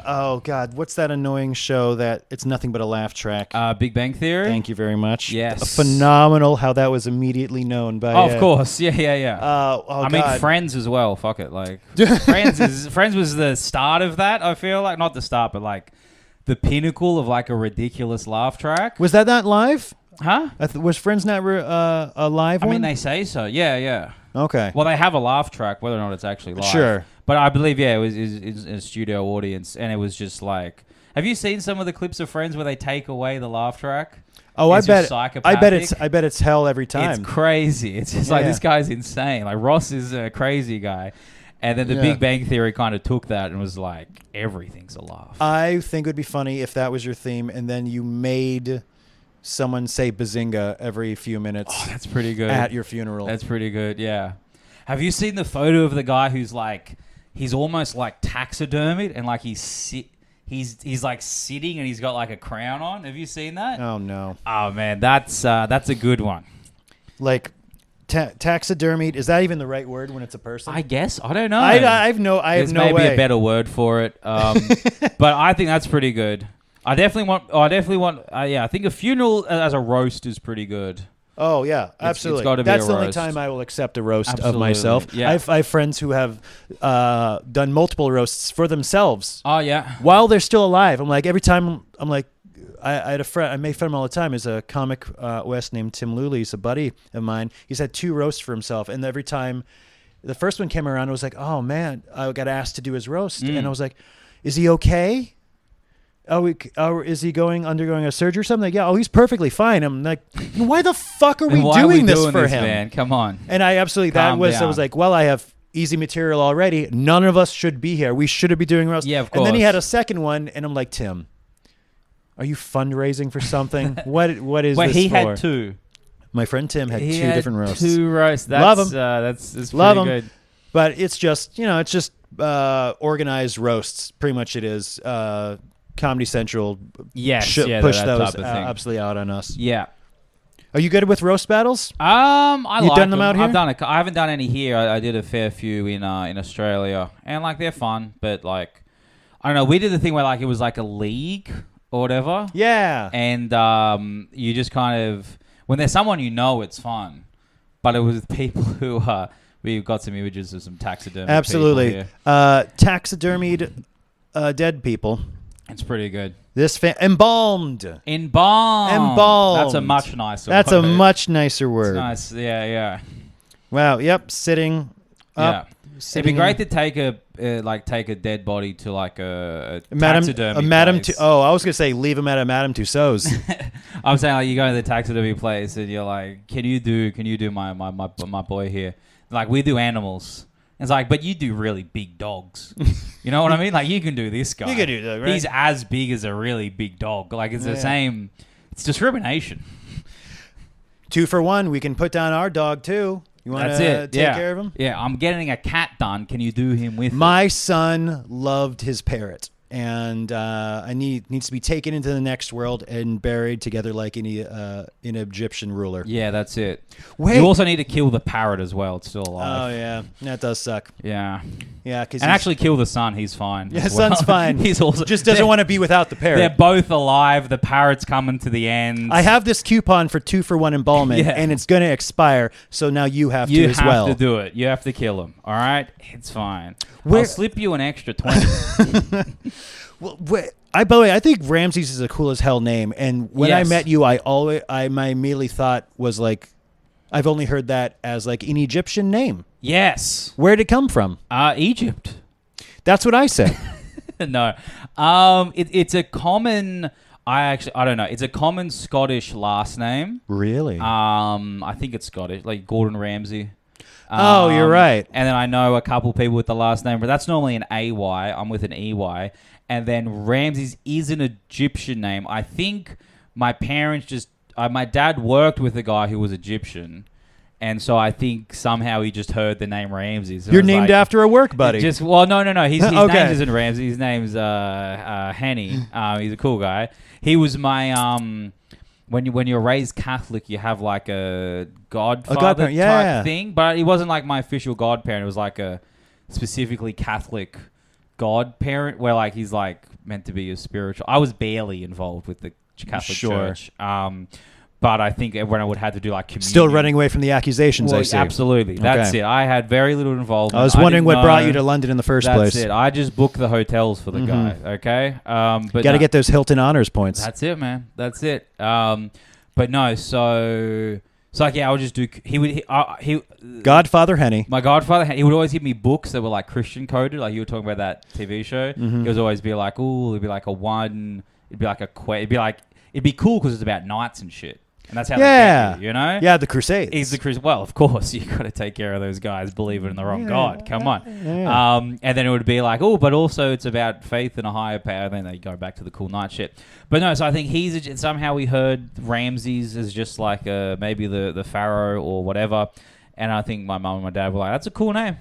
oh God, what's that annoying show that it's nothing but a laugh track? Big Bang Theory. Thank you very much. Yes, phenomenal how that was immediately known by. Oh, of course, yeah. I mean, Friends as well. Fuck it, like Friends was the start of that. I feel like not the start, but like the pinnacle of like a ridiculous laugh track. Was that not live? Huh? Was Friends not a live one? I mean, they say so. Yeah. Okay. Well, they have a laugh track, whether or not it's actually live. Sure. But I believe, it was a studio audience, and it was just like... Have you seen some of the clips of Friends where they take away the laugh track? Oh, I bet it's hell every time. It's crazy. It's just like, this guy's insane. Like, Ross is a crazy guy. And then the Big Bang Theory kind of took that and was like, everything's a laugh. I think it would be funny if that was your theme, and then you made... someone say Bazinga every few minutes. Oh, that's pretty good. At your funeral. That's pretty good, yeah. Have you seen the photo of the guy who's like, he's almost like taxidermied and like he's like sitting and he's got like a crown on? Have you seen that? Oh, no. Oh, man, that's a good one. Like taxidermied, is that even the right word when it's a person? I guess. I don't know. I have no way. There's maybe a better word for it. But I think that's pretty good. I definitely want. I think a funeral as a roast is pretty good. Oh yeah, absolutely. It's got to be That's a the only roast. time I will accept a roast Absolutely. of myself. Yeah. I have friends who have done multiple roasts for themselves. Oh yeah. While they're still alive, I'm like every time I'm like, I had a friend. I make fun of him all the time. Is a comic West named Tim Luley. He's a buddy of mine. He's had 2 roasts for himself, and every time the first one came around, I was like, oh man, I got asked to do his roast, and I was like, is he okay? Is he undergoing a surgery or something? Like, yeah, he's perfectly fine. I'm like, why the fuck are we doing this for him? Man? Come on. And I absolutely, I was like, well, I have easy material already. None of us should be here. We should be doing roast. Yeah, of course. And then he had a second one, and I'm like, Tim, are you fundraising for something? What is this for? He had 2. My friend Tim had 2 different roasts. 2 roasts. Love him. That's Love pretty him. good. But it's just, organized roasts. Pretty much it is. Comedy Central push those absolutely out on us. Yeah. Are you good with roast battles? You've done them out here? I haven't done any here. I did a fair few in Australia, and like they're fun, but like I don't know. We did the thing where like it was like a league or whatever. Yeah. And you just kind of when there's someone it's fun, but it was with people who we've got some images of some taxidermy. Absolutely. People here. Taxidermied dead people. It's pretty good. Embalmed. That's a much nicer word. a much nicer word. It's nice. Yeah. Wow. Yep. Sitting up. Yeah. It'd be great to take a dead body to like a taxidermy place. I was gonna say leave him at a Madame Tussauds. I'm saying like you go to the taxidermy place and you're like, can you do my boy here? Like we do animals. It's like, but you do really big dogs. You know what I mean? Like, you can do this guy. You can do that, right? He's as big as a really big dog. Like, it's the same. It's discrimination. 2 for 1. We can put down our dog, too. You want to take care of him? Yeah, I'm getting a cat done. Can you do him with My son loved his parrot. and I needs to be taken into the next world and buried together like any an Egyptian ruler. Yeah, that's it. Wait. You also need to kill the parrot as well. It's still alive. Oh yeah, that does suck. Yeah. Yeah, because actually kill the son. He's fine. Yeah, son's fine. He's also just doesn't want to be without the parrot. They're both alive. The parrot's coming to the end. I have this coupon for 2-for-1 embalmment, and it's going to expire. So now you have to as well. You have to do it. You have to kill him. All right, it's fine. I'll slip you an extra 20. Well, by the way, I think Ramses is a cool as hell name. And when I met you, my immediately thought was like, I've only heard that as like an Egyptian name. Yes. Where'd it come from? Egypt. That's what I said. No. It's a common. I don't know. It's a common Scottish last name. Really? I think it's Scottish, like Gordon Ramsay. Oh, you're right. And then I know a couple people with the last name, but that's normally an AY. I'm with an EY. And then Ramses is an Egyptian name. I think my parents just... my dad worked with a guy who was Egyptian. And so I think somehow he just heard the name Ramses. You're named after a work buddy. No. His name isn't Ramsey. His name's Henny. He's a cool guy. He was my... When you're raised Catholic, you have like a godfather type thing. But he wasn't like my official godparent. It was like a specifically Catholic godparent where like he's like meant to be a spiritual. I was barely involved with the Catholic Church. But I think everyone would have to do like communion. Still running away from the accusations, I see. Absolutely. That's it. I had very little involvement. I was wondering what brought you to London in the first place. That's it. I just booked the hotels for the guy, okay? But got to get those Hilton honors points. That's it, man. That's it. But no, so like, yeah, I would just do... Godfather Henny. My godfather, he would always give me books that were like Christian coded, like you were talking about that TV show. Mm-hmm. He would always be like, ooh, it'd be like a one... It'd be like a... It'd be cool because it's about knights and shit. And that's how they get you know? Yeah, the Crusades. He's the Crusade. Well, of course, you got to take care of those guys believing in the wrong God. Come on. Yeah. And then it would be like, oh, but also it's about faith and a higher power. And then they go back to the cool knight shit. But no, so I think somehow we heard Ramses as just like maybe the pharaoh or whatever. And I think my mum and my dad were like, that's a cool name.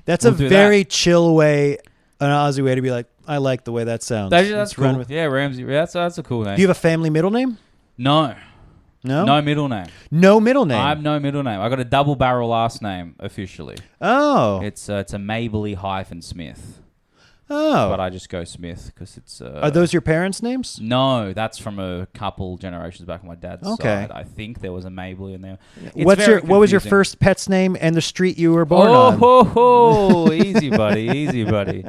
That's a very chill way, an Aussie way to be like, I like the way that sounds. That's cool. Yeah, Ramsey. That's a cool name. Do you have a family middle name? No. No? No middle name. No middle name? I have no middle name. I got a double barrel last name officially. Oh. It's a Mabley -Smith. Oh. But I just go Smith because it's... Are those your parents' names? No, that's from a couple generations back on my dad's side. I think there was a Mabley in there. What was your first pet's name and the street you were born on? Oh, easy, buddy. Easy, buddy.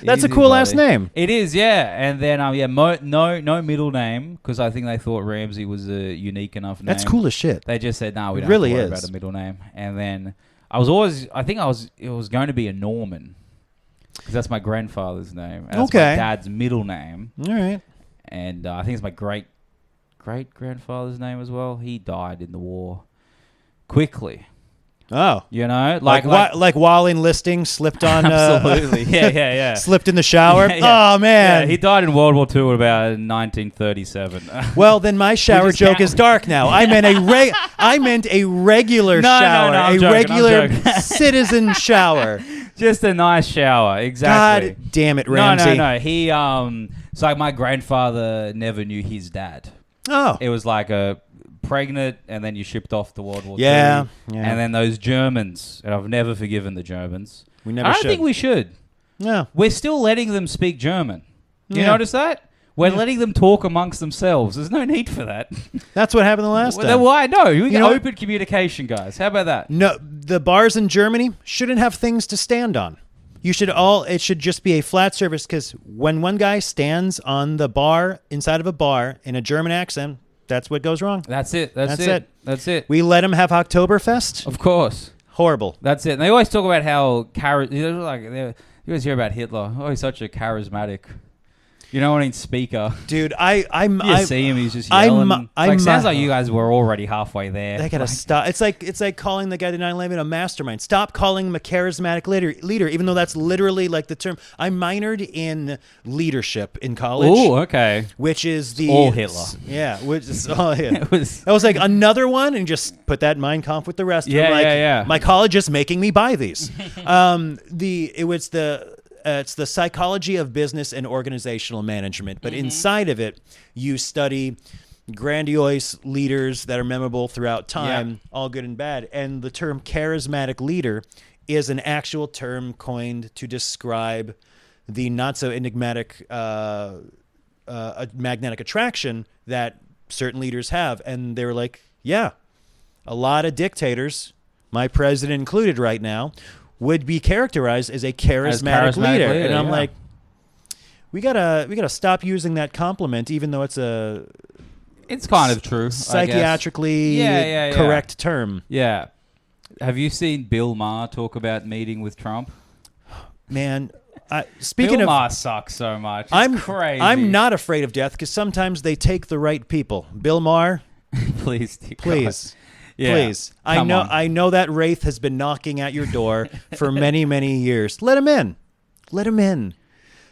That's a cool last name. It is, yeah. And then, no middle name because I think they thought Ramsey was a unique enough name. That's cool as shit. They just said, no, we don't have to worry about a middle name. And then it was going to be a Norman because that's my grandfather's name. And that's my dad's middle name. All right. And I think it's my great-grandfather's name as well. He died in the war quickly. Oh, you know, like while enlisting, slipped on. Absolutely, yeah. Slipped in the shower. Yeah. Oh man, he died in World War II in about 1937. Well, then my shower joke is dark now. I meant a regular shower, I'm regular citizen shower. Just a nice shower, exactly. God damn it, Ramsey. No. He it's like my grandfather never knew his dad. Oh, it was like a. Pregnant, and then you shipped off to World War II. Yeah. And then those Germans, and I've never forgiven the Germans. We never I don't think we should. No. We're still letting them speak German. You notice that? We're letting them talk amongst themselves. There's no need for that. That's what happened the last time. Why? No, we get open communication, guys. How about that? No, the bars in Germany shouldn't have things to stand on. It should just be a flat surface because when one guy stands on the bar, inside of a bar, in a German accent, that's what goes wrong. That's it. That's it. We let him have Oktoberfest? Of course. Horrible. That's it. And they always talk about how... you always hear about Hitler. Oh, he's such a charismatic... You know what I mean? Speaker. Dude, you see him, he's just yelling. Sounds like you guys were already halfway there. They gotta stop. It's like calling the guy to 9/11 a mastermind. Stop calling him a charismatic leader, even though that's literally like the term. I minored in leadership in college. Oh, okay. Which is all Hitler. Yeah, which is It was like another one, and just put that Mein Kampf with the rest. Yeah, of them. yeah. My college is making me buy these. it's the psychology of business and organizational management. But inside of it, you study grandiose leaders that are memorable throughout time, all good and bad. And the term charismatic leader is an actual term coined to describe the not so enigmatic magnetic attraction that certain leaders have. And they were like, yeah, a lot of dictators, my president included right now, would be characterized as a charismatic leader. And I'm like, we gotta stop using that compliment, even though it's kind of true, psychiatrically correct term. Yeah. Have you seen Bill Maher talk about meeting with Trump? Man, Bill Maher sucks so much. It's crazy. I'm not afraid of death because sometimes they take the right people. Bill Maher, please. Yeah. Please. I know that wraith has been knocking at your door for many, many years. Let him in. Let him in.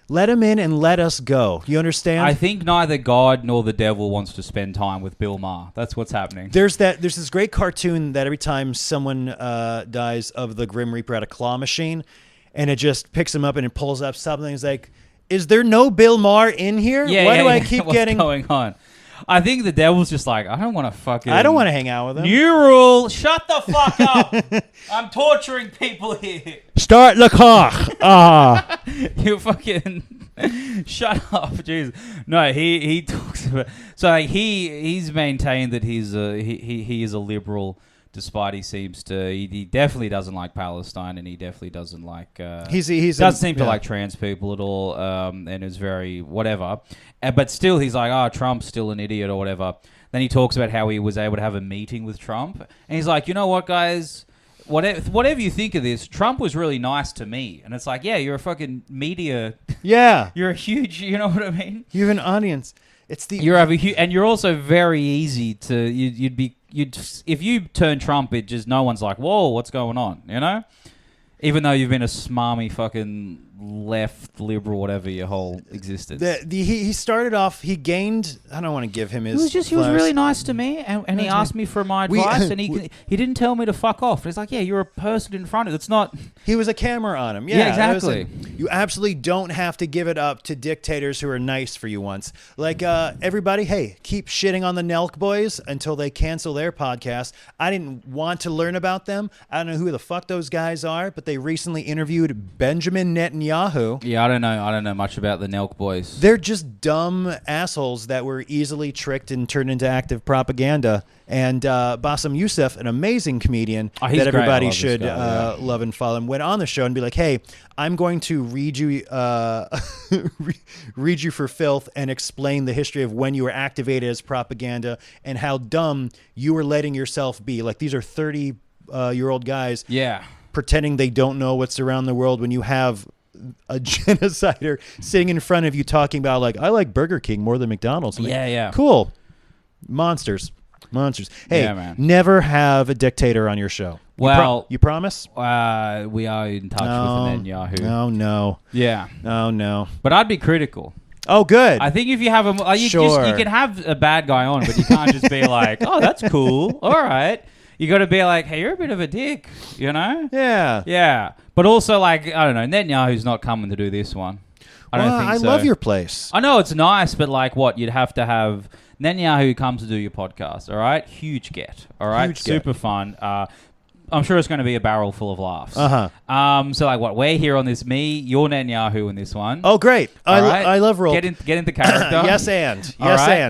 Let him in and let us go. You understand? I think neither God nor the devil wants to spend time with Bill Maher. That's what's happening. There's this great cartoon that every time someone dies of the Grim Reaper at a claw machine, and it just picks him up and it pulls up something. It's like, is there no Bill Maher in here? Why do I keep getting... What's going on? I think the devil's just like, I don't want to hang out with him. New rule, shut the fuck up. I'm torturing people here. Start the car. You fucking shut up, Jesus. No, he talks about, so like, he's maintained that he is a liberal, despite he definitely doesn't like Palestine, and he definitely doesn't like doesn't seem to like trans people at all, and is very whatever. But still, he's like, Trump's still an idiot or whatever. Then he talks about how he was able to have a meeting with Trump, and he's like, you know what, guys, whatever you think of this, Trump was really nice to me. And it's like, yeah, you're a fucking media. Yeah, you're a huge. You know what I mean? You have an audience. And you're also very easy to if you turn Trump, it just no one's like, whoa, what's going on? You know, even though you've been a smarmy fucking left liberal, whatever your whole existence. He started off. He gained. I don't want to give him his. He was really nice to me, and he asked me for my advice, and he didn't tell me to fuck off. He's like, yeah, you're a person in front of it. It's not. He was a camera on him. Yeah, exactly. You absolutely don't have to give it up to dictators who are nice for you once. Like everybody, hey, keep shitting on the Nelk boys until they cancel their podcast. I didn't want to learn about them. I don't know who the fuck those guys are, but they recently interviewed Benjamin Netanyahu. Yeah, I don't know much about the Nelk boys. They're just dumb assholes that were easily tricked and turned into active propaganda. And Bassem Youssef, an amazing comedian that everybody should love and follow, went on the show and be like, hey, I'm going to read you read you for filth and explain the history of when you were activated as propaganda and how dumb you were letting yourself be. Like, these are 30-year-old guys pretending they don't know what's around the world when you have a genocider sitting in front of you talking about, like, I like Burger King more than McDonald's. Yeah. Cool. Monsters. Hey, never have a dictator on your show. Well, you promise? We are in touch with Netanyahu. No. Yeah. Oh, no. But I'd be critical. Oh, good. I think if you have you can have a bad guy on, but you can't just be like, oh, that's cool. All right. You got to be like, hey, you're a bit of a dick, you know? Yeah. Yeah. But also, like, I don't know, Netanyahu's not coming to do this one. I don't think so. I love your place. I know it's nice, but like, what? You'd have to have Netanyahu comes to do your podcast, all right? Huge get, all right? Super fun. I'm sure it's going to be a barrel full of laughs. So, like, what? We're here on this. Me, you're Netanyahu in this one. Oh, great. I love role. Get into character. Yes, and.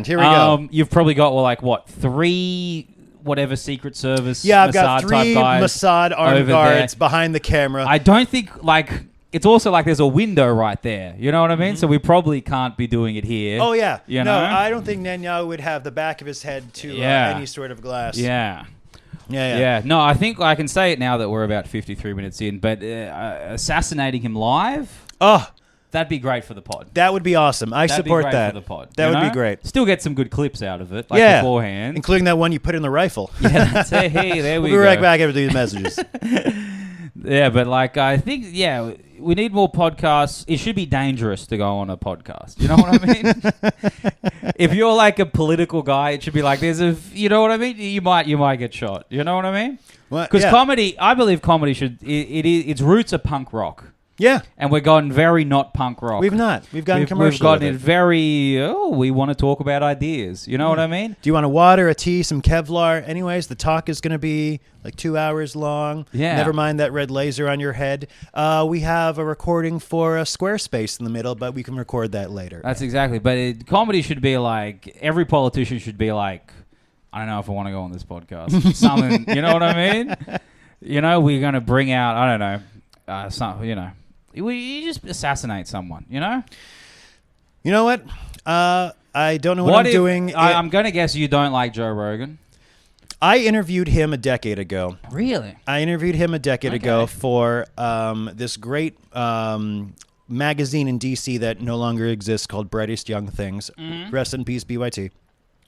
Here we go. You've probably got, 3... whatever Secret Service I've Mossad got 3 type guys Mossad armed guards behind the camera. I don't think, it's also like there's a window right there. You know what I mean? So we probably can't be doing it here. Oh, yeah. You know? I don't think Netanyahu would have the back of his head to any sort of glass. Yeah. Yeah. No, I think I can say it now that we're about 53 minutes in, but assassinating him live... Oh, that'd be great for the pod. That would be awesome. I support that. For the pod. That would be great. Still get some good clips out of it, beforehand. Including that one you put in the rifle. Yeah, that's it. Hey, there we go. We'll be right back after these messages. Yeah, but I think, we need more podcasts. It should be dangerous to go on a podcast. You know what I mean? If you're like a political guy, it should be like you know what I mean? You might get shot. You know what I mean? Because comedy, I believe comedy its roots are punk rock. Yeah. And we've gotten very not punk rock. We've not. We've gotten commercial. We've gotten it very, we want to talk about ideas. You know what I mean? Do you want a water, a tea, some Kevlar? Anyways, the talk is going to be like 2 hours long. Yeah. Never mind that red laser on your head. We have a recording for a Squarespace in the middle, but we can record that later. That's exactly. But comedy should be like, every politician should be like, I don't know if I want to go on this podcast. Something, you know what I mean? You know, we're going to bring out, I don't know, some, you know. You just assassinate someone, you know? You know what? I don't know what I'm doing. I'm going to guess you don't like Joe Rogan. I interviewed him a decade ago. Really? I interviewed him a decade ago for this great magazine in D.C. that no longer exists called Brightest Young Things. Mm-hmm. Rest in peace, BYT.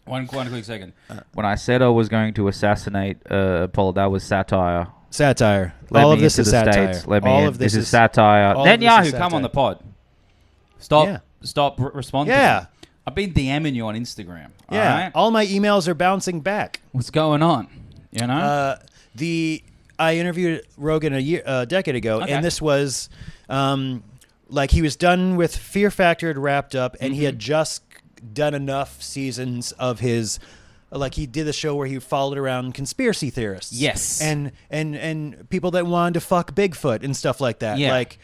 One quick second. When I said I was going to assassinate Paul, that was satire. Satire. All of this is satire. All of this is satire. Netanyahu, come on the pod. Stop responding. Yeah. I've been DMing you on Instagram. Yeah. Right? All my emails are bouncing back. What's going on? You know? I interviewed Rogan a decade ago, and this was like he was done with Fear Factor, had wrapped up, and he had just done enough seasons of his. Like he did the show where he followed around conspiracy theorists, yes, and people that wanted to fuck Bigfoot and stuff like that. Yeah. Like,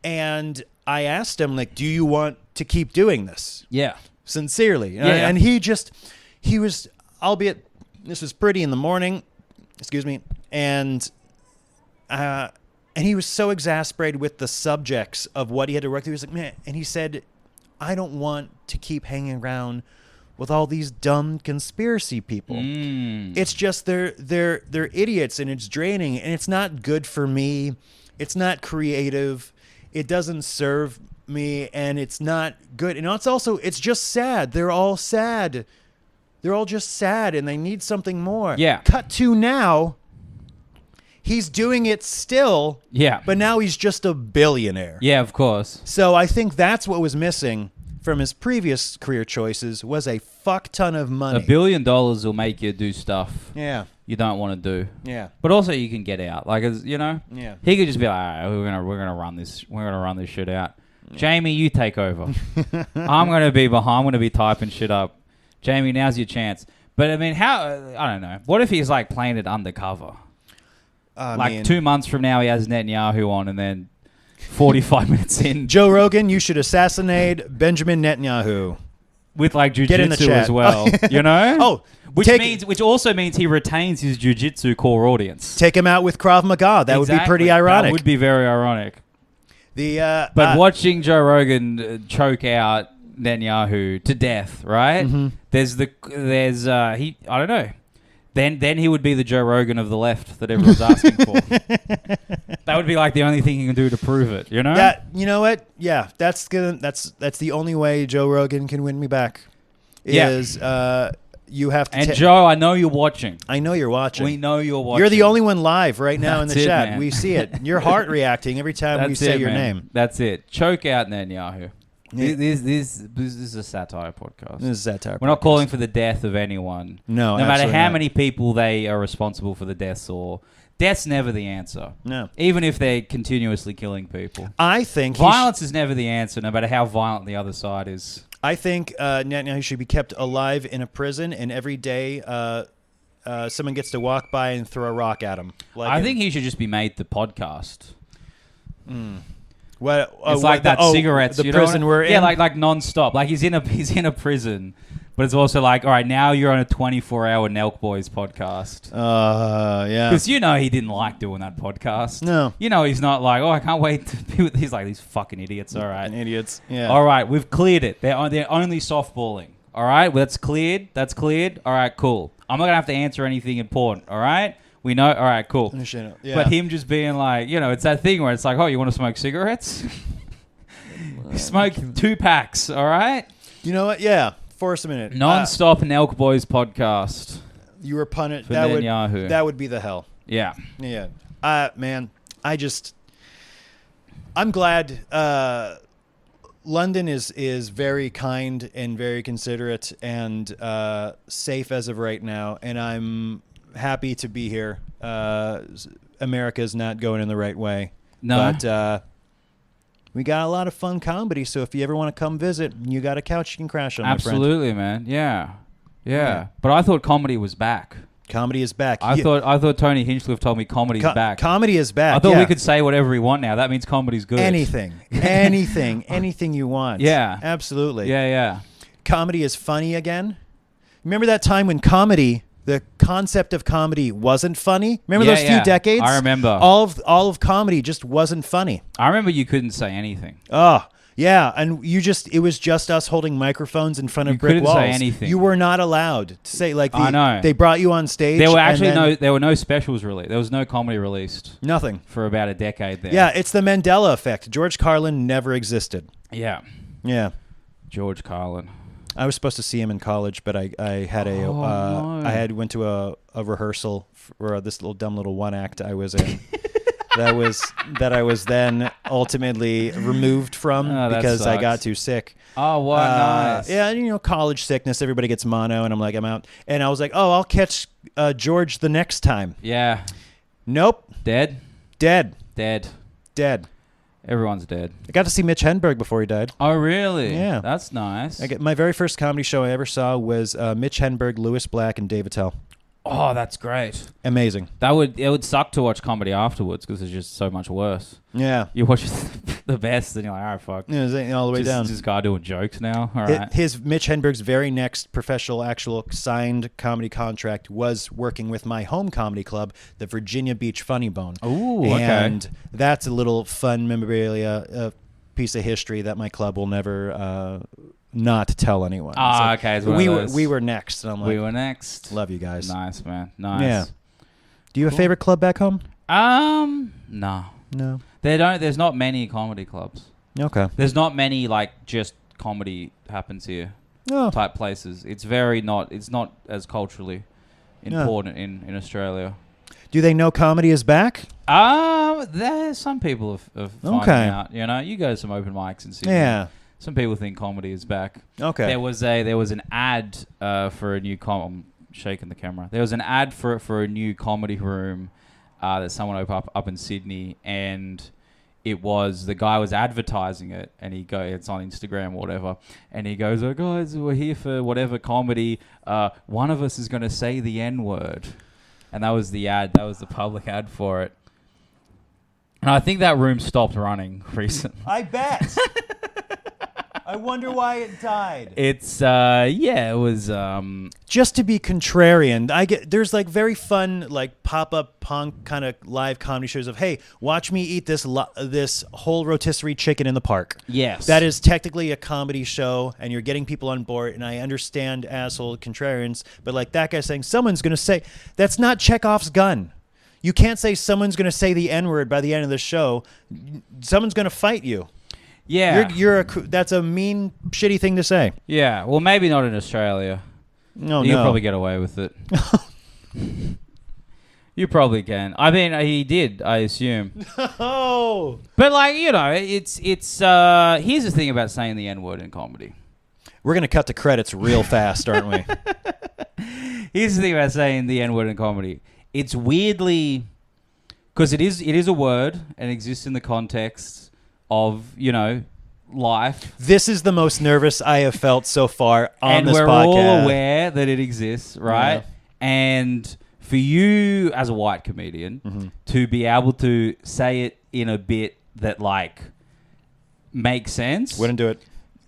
and I asked him, like, do you want to keep doing this? Yeah, sincerely. And he was, albeit this was pretty in the morning, excuse me, and he was so exasperated with the subjects of what he had to work through. He was like, man, and he said, I don't want to keep hanging around with all these dumb conspiracy people. It's just they're idiots, and it's draining, and it's not good for me. It's not creative. It doesn't serve me, and it's not good. And it's just sad. They're all sad. They're all just sad, and they need something more. Yeah. Cut to now. He's doing it still. Yeah. But now he's just a billionaire. Yeah, of course. So I think that's what was missing from his previous career choices was a fuck ton of money. $1 billion will make you do stuff you don't want to do. Yeah. But also you can get out. Like, you know? Yeah. He could just be like, all right, we're gonna run this shit out. Yeah. Jamie, you take over. I'm gonna be behind. I'm gonna be typing shit up. Jamie, now's your chance. But I mean, I don't know. What if he's like playing it undercover? 2 months from now, he has Netanyahu on, and then 45 minutes in, Joe Rogan, you should assassinate Benjamin Netanyahu with like jiu-jitsu as well. You know? Which also means he retains his jiu-jitsu core audience. Take him out with Krav Maga. That would be pretty ironic. That would be very ironic. But watching Joe Rogan choke out Netanyahu to death, right? Mm-hmm. I don't know. Then he would be the Joe Rogan of the left that everyone's asking for. That would be like the only thing he can do to prove it, you know? You know what? Yeah, that's the only way Joe Rogan can win me back. Is you have to. And Joe, I know you're watching. I know you're watching. We know you're watching. You're the only one live right now in the chat. Man. We see it. Your heart reacting every time we say your name. That's it. Choke out Netanyahu. Yeah. This is a satire podcast. This is a satire. We're not calling for the death of anyone. No matter how many people they are responsible for the deaths, or death's never the answer. No, even if they're continuously killing people. I think violence is never the answer, no matter how violent the other side is. I think Netanyahu should be kept alive in a prison, and every day someone gets to walk by and throw a rock at him. I think he should just be made the podcast. It's like cigarettes. The prison we're in. Yeah, like non-stop. Like he's in a prison, but it's also like, all right, now you're on a 24-hour Nelk Boys podcast. Yeah. Because he didn't like doing that podcast. No. He's not like, I can't wait to be with. He's like, these fucking idiots. All right, idiots. Yeah. All right, we've cleared it. They're only softballing. All right, well, that's cleared. All right, cool. I'm not gonna have to answer anything important. All right. We know. All right, cool. Yeah. But him just being like, it's that thing where it's like, oh, you want to smoke cigarettes? Smoke 2 packs, all right? You know what? Yeah. Force a minute. Non-stop Nelk Boys podcast. You were punted. That would be the hell. Yeah. Yeah. Man, I'm glad London is very kind and very considerate and safe as of right now, and I'm happy to be here. America's not going in the right way. No. But We got a lot of fun comedy, so if you ever want to come visit, you got a couch you can crash on, Absolutely, man. Yeah. But I thought comedy was back. Comedy is back. I thought Tony Hinchcliffe told me comedy's back. Comedy is back. I thought we could say whatever we want now. That means comedy's good. Anything you want. Yeah. Absolutely. Yeah. Comedy is funny again. Remember that time when the concept of comedy wasn't funny? Remember those few decades? I remember. All of comedy just wasn't funny. I remember you couldn't say anything. Oh, yeah, and it was just us holding microphones in front of brick walls. You couldn't say anything. You were not allowed to say, like, I know. They brought you on stage. There were actually there were no specials released. There was no comedy released. Nothing. For about a decade there. Yeah, it's the Mandela effect. George Carlin never existed. Yeah. George Carlin. I was supposed to see him in college, but I had went to a rehearsal for this dumb little one act I was in. that I was then ultimately removed from because I got too sick. Oh, what nice. Yeah, college sickness. Everybody gets mono, and I'm like, I'm out. And I was like, oh, I'll catch George the next time. Yeah. Nope. Dead. Everyone's dead. I got to see Mitch Hedberg before he died. Oh, really? Yeah. That's nice. My very first comedy show I ever saw was Mitch Hedberg, Louis Black, and Dave Attell. Oh, that's great. Amazing. It would suck to watch comedy afterwards because it's just so much worse. Yeah. You watch the best and you're like, all right, fuck. Yeah, all the way down. This guy doing jokes now. All right. His Mitch Hedberg's very next professional actual signed comedy contract was working with my home comedy club, the Virginia Beach Funny Bone. Ooh, okay. And that's a little fun memorabilia, piece of history that my club will never not tell anyone. Okay. We were next. And I'm like, we were next. Love you guys. Nice, man. Nice. Yeah. Do you have a favorite club back home? No. No. There's not many comedy clubs. Okay. There's not many like just comedy happens here type places. It's not as culturally important in Australia. Do they know comedy is back? There's some people have finding out. You go to some open mics and see. Yeah. Some people think comedy is back. Okay. There was an ad for a new I'm shaking the camera. There was an ad for a new comedy room that someone opened up in Sydney, and the guy was advertising it, and it's on Instagram or whatever, and he goes, "Oh guys, we're here for whatever comedy. One of us is going to say the N-word," and that was the ad. That was the public ad for it. And I think that room stopped running recently. I bet. I wonder why it died. It's it was just to be contrarian. There's like very fun like pop-up punk kind of live comedy shows of, hey, watch me eat this whole rotisserie chicken in the park. Yes. That is technically a comedy show, and you're getting people on board, and I understand asshole contrarians, but like that guy saying someone's going to say, that's not Chekhov's gun. You can't say someone's going to say the N-word by the end of the show. Someone's going to fight you. Yeah. That's a mean, shitty thing to say. Yeah. Well, maybe not in Australia. No. You'll probably get away with it. You probably can. I mean, he did, I assume. Oh. But like, it's here's the thing about saying the N-word in comedy. We're going to cut the credits real fast, aren't we? Here's the thing about saying the N-word in comedy. It's weirdly, because it is a word and exists in the context of, life. This is the most nervous I have felt so far on this podcast. And we're all aware that it exists, right? Yeah. And for you as a white comedian to be able to say it in a bit that like makes sense. Wouldn't do it.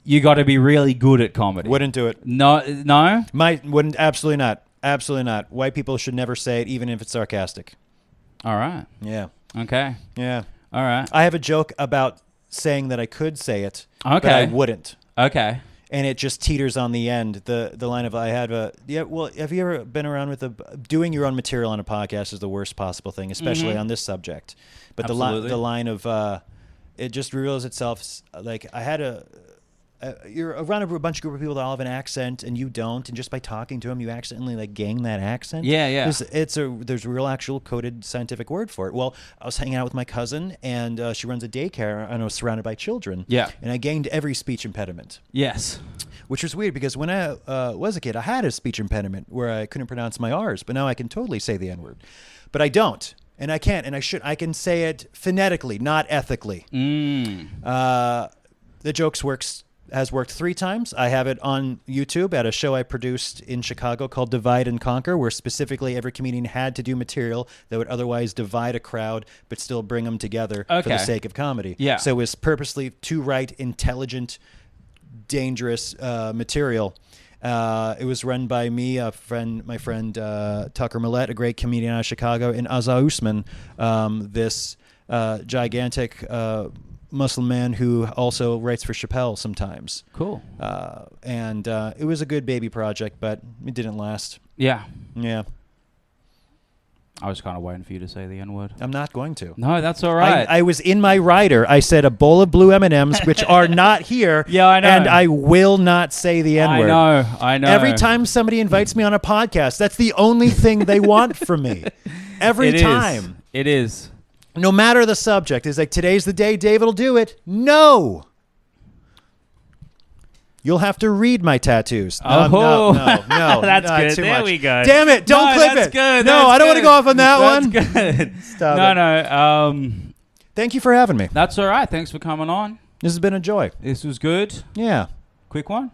You got to be really good at comedy. Wouldn't do it. No? Wouldn't, absolutely not. Absolutely not. White people should never say it, even if it's sarcastic. All right. Yeah. Okay. Yeah. All right. I have a joke about saying that I could say it, but I wouldn't. Okay. And it just teeters on the end. The line of have you ever been around with doing your own material on a podcast is the worst possible thing, especially on this subject. But the line of it just reveals itself. Like I had you're around a bunch of group of people that all have an accent and you don't, and just by talking to them you accidentally like gang that accent. Yeah. There's a real actual coded scientific word for it. Well, I was hanging out with my cousin and she runs a daycare and I was surrounded by children. Yeah. And I gained every speech impediment. Yes. Which was weird because when I was a kid I had a speech impediment where I couldn't pronounce my R's, but now I can totally say the N-word. But I don't. and I can't, and I should. I can say it phonetically, not ethically. The jokes has worked 3 times. I have it on YouTube at a show I produced in Chicago called Divide and Conquer, where specifically every comedian had to do material that would otherwise divide a crowd but still bring them together for the sake of comedy. Yeah. So it was purposely to write intelligent, dangerous material. It was run by me, my friend Tucker Millette, a great comedian out of Chicago, and Azza Usman, this gigantic Muslim man who also writes for Chappelle sometimes. Cool. And it was a good baby project, but it didn't last. Yeah. Yeah. I was kind of waiting for you to say the N-word. I'm not going to. No, that's all right. I was in my rider. I said a bowl of blue M&Ms, which are not here. Yeah, I know. And I will not say the N-word. I know. Every time somebody invites me on a podcast, that's the only thing they want from me. Every time. It is. No matter the subject. It's like, today's the day David will do it. No. You'll have to read my tattoos. No. That's good. Too There much. we go. Damn it. Don't clip that's it. Good. No, That's I don't want to good. go off on that one. That's good. Stop it. No. Thank you for having me. That's all right. Thanks for coming on. This has been a joy. This was good. Yeah. Quick one.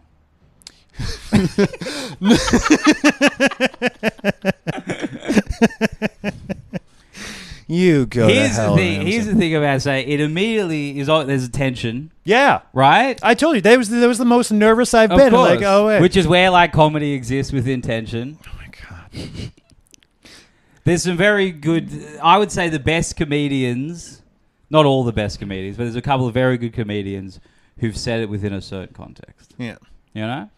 You go Here's to hell. the thing. Here's the thing about say it immediately is there's a tension, Yeah. right? I told you that was the most nervous I've Of been. course. Like, oh wait. Which is where like comedy exists within tension. Oh my god. There's some very good. I would say the best comedians, not all the best comedians, but there's a couple of very good comedians who've said it within a certain context. Yeah. You know.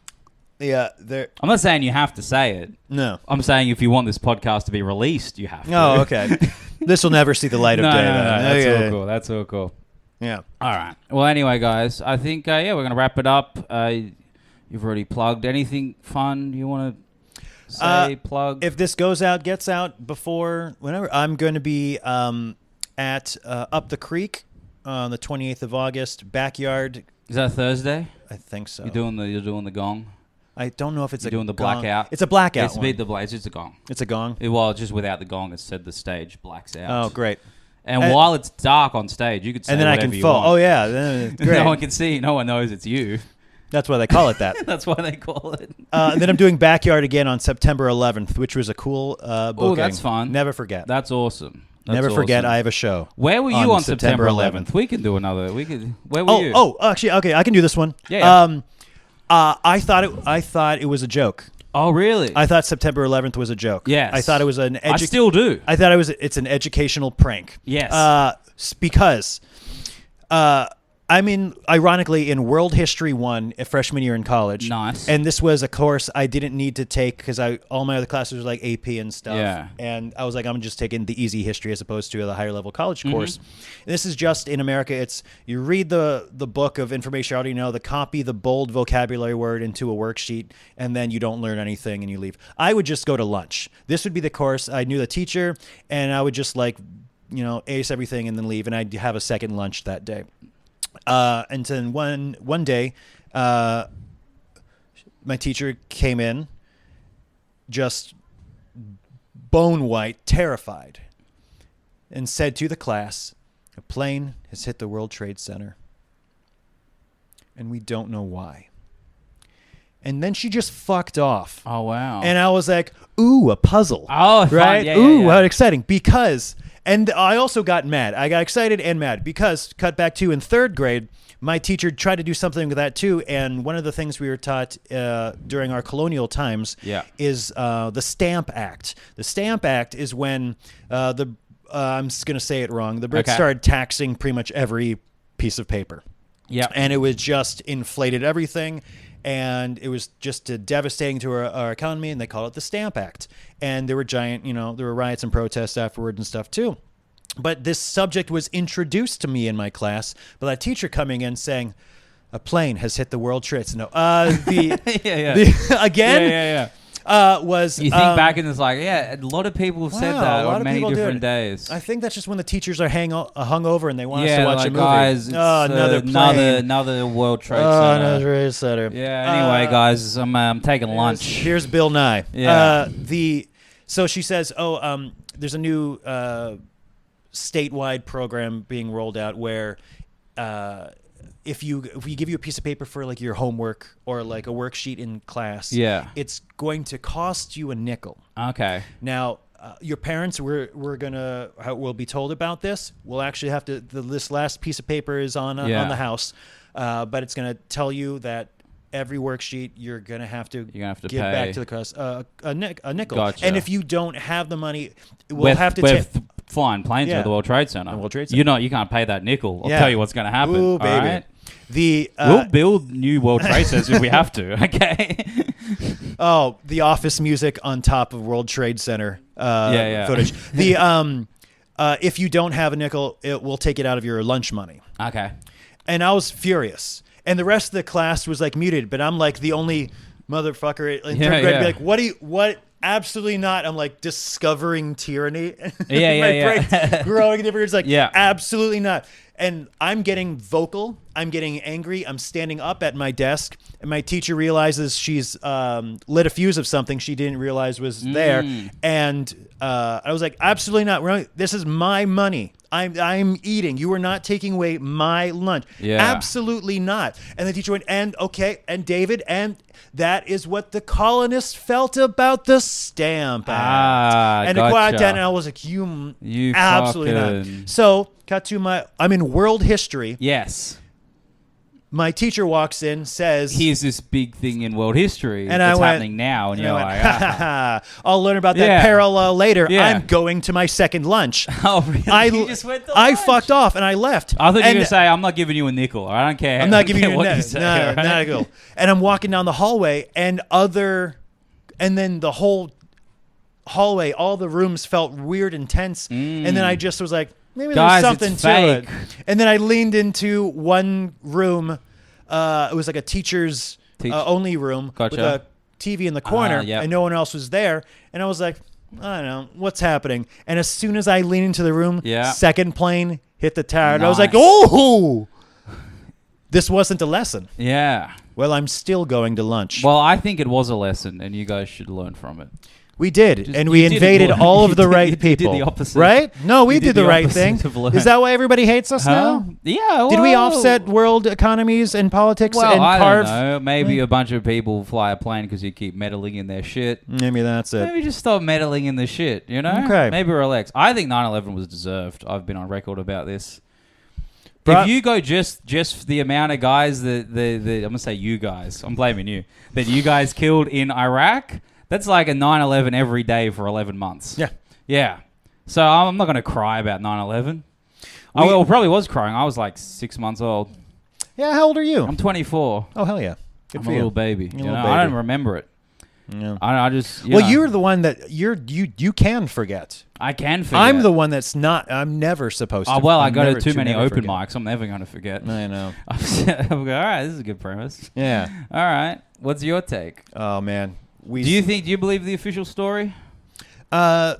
Yeah. There. I'm not saying you have to say it. No. I'm saying if you want this podcast to be released, you have to. Oh, okay. This will never see the light of No, day. no, then. that's Okay. all cool. That's all cool. Yeah. All right. Well, anyway, guys, I think we're gonna wrap it up. You've already plugged anything fun you want to say? Plug. If this gets out before whenever, I'm going to be at Up the Creek on the 28th of August. Backyard. Is that Thursday? I think so. You're doing the gong. I don't know if it's You're doing the gong. blackout. It's a blackout. It's just a gong. It's a gong. Well, just without the gong, it said the stage blacks out. Oh, great. And while it's dark on stage, you could say and then I can you fall. want. Oh yeah, great. No one can see. No one knows it's you. That's why they call it that. That's why they call it. And then I'm doing Backyard again on September 11th, which was a cool booking. Oh, that's fun. Never forget. That's awesome. Never forget. I have a show. Where were you on September 11th? We can do another. Where were you? Oh, actually, okay, I can do this one. Yeah. I thought it was a joke. Oh, really? I thought September 11th was a joke. Yes. I thought it was an. I still do. I thought it's an educational prank. Yes. Because, I mean, ironically, in World History 1, a freshman year in college. Nice. And this was a course I didn't need to take because all my other classes were like AP and stuff. Yeah. And I was like, I'm just taking the easy history as opposed to the higher level college course. And this is just in America. It's you read the book of information you already know, the copy the bold vocabulary word into a worksheet, and then you don't learn anything and you leave. I would just go to lunch. This would be the course. I knew the teacher, and I would just ace everything and then leave, and I'd have a second lunch that day. And then one day, my teacher came in, just bone white, terrified, and said to the class, "A plane has hit the World Trade Center, and we don't know why." And then she just fucked off. Oh, wow. And I was like, "Ooh, a puzzle." Oh, fun. right? Yeah, Ooh, yeah. how exciting! Because. And I also got mad. I got excited and mad because, cut back to in third grade, my teacher tried to do something with that too. And one of the things we were taught during our colonial times is the Stamp Act. The Stamp Act is when I'm just going to say it wrong. The Brits started taxing pretty much every piece of paper. Yeah. And it was just inflated everything. And it was just devastating to our economy, and they call it the Stamp Act. And there were there were riots and protests afterward and stuff too. But this subject was introduced to me in my class by that teacher coming in saying, "A plane has hit the World Trade Center." Again. Was you think back and it's like, a lot of people have said that on many different days. I think that's just when the teachers are hungover and they want us to watch like, a movie. Guys, it's another World Trade Center. Another Trade Center. Yeah. Anyway, guys, I'm taking lunch. Here's Bill Nye. Yeah. So she says, there's a new statewide program being rolled out where if we give you a piece of paper for like your homework or like a worksheet in class, it's going to cost you a nickel. Okay. Now, your parents will be told about this. We'll actually have to. This last piece of paper is on the house, but it's going to tell you that every worksheet you're going to have to give pay back to the class a nickel. Gotcha. And if you don't have the money, we'll have to flying planes to the World Trade Center. You can't pay that nickel. I'll tell you what's going to happen. Ooh, baby. All right? We'll build new World Trade Centers if we have to. Okay. Oh, the Office music on top of World Trade Center footage. If you don't have a nickel, we'll take it out of your lunch money. Okay. And I was furious. And the rest of the class was like muted, but I'm like the only motherfucker in third grade. Be like, what? Absolutely not. I'm like discovering tyranny. My brain's growing in different. It's like, absolutely not. And I'm getting vocal. I'm getting angry. I'm standing up at my desk, and my teacher realizes she's lit a fuse of something she didn't realize was there. And I was like, absolutely not. This is my money. I'm eating. You are not taking away my lunch. Absolutely not. And the teacher went, and David, and that is what the colonists felt about the Stamp Act. And to quiet down, and I was like, you absolutely not. So, cut to I'm in world history. Yes. My teacher walks in, says, here's this big thing in world history that's happening now. And you're like, I'll learn about that parallel later. I'm going to my second lunch. Oh, really? You just went to I lunch? fucked off and I left. I thought you were going to say, I'm not giving you a nickel. I don't care. I'm not giving you a nickel. Not a nickel. And I'm walking down the hallway and then the whole hallway, all the rooms felt weird and tense. And then I just was like, maybe there's something to it. And then I leaned into one room. It was like a teacher's only room with a TV in the corner, and no one else was there. And I was like, I don't know, what's happening? And as soon as I leaned into the room, second plane hit the tower. And I was like, oh, this wasn't a lesson. Yeah. Well, I'm still going to lunch. Well, I think it was a lesson, and you guys should learn from it. We did, and we invaded all of the right people. You did the opposite. Right? No, we did the right thing. Is that why everybody hates us now? Yeah. Did we offset world economies and politics and carve? I don't know. Maybe a bunch of people fly a plane because you keep meddling in their shit. Maybe that's it. Maybe just stop meddling in the shit, you know? Okay. Maybe relax. I think 9/11 was deserved. I've been on record about this. If you go just the amount of guys that I'm going to say you guys, I'm blaming you, that you guys killed in Iraq, that's like a 9/11 every day for 11 months. Yeah. Yeah. So I'm not going to cry about 9/11. I probably was crying. I was like 6 months old. Yeah, how old are you? I'm 24. Oh, hell yeah. Good for you. A little baby. I don't remember it. Yeah. I just... you're the one that you can forget. I can forget. I'm the one that's not. I'm never supposed to. I go to too many open mics. I'm never going to forget. I know. I'm all right, this is a good premise. Yeah. All right. What's your take? Oh, man. Do you believe the official story? Yeah.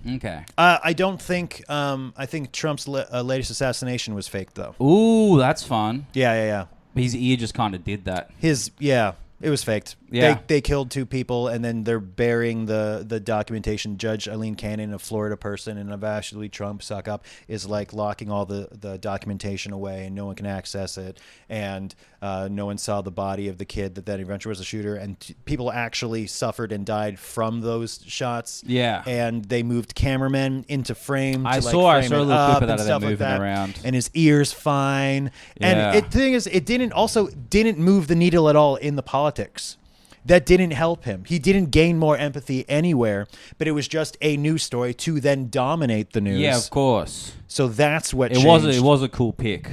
Okay. I don't think. I think Trump's latest assassination was fake, though. Ooh, that's fun. Yeah. His ear just kind of did that. It was faked. Yeah. They killed two people, and then they're burying the documentation. Judge Eileen Cannon, a Florida person, and eventually Trump suck up, is like locking all the documentation away, and no one can access it. And no one saw the body of the kid that eventually was a shooter. And people actually suffered and died from those shots. Yeah. And they moved cameramen into frame. I saw a little clip of that of them moving like around. And his ear's fine. Yeah. And the thing is, it didn't move the needle at all in the politics. That didn't help him. He didn't gain more empathy anywhere, but it was just a news story to then dominate the news. Yeah, of course. So that's what changed. It was a cool pick.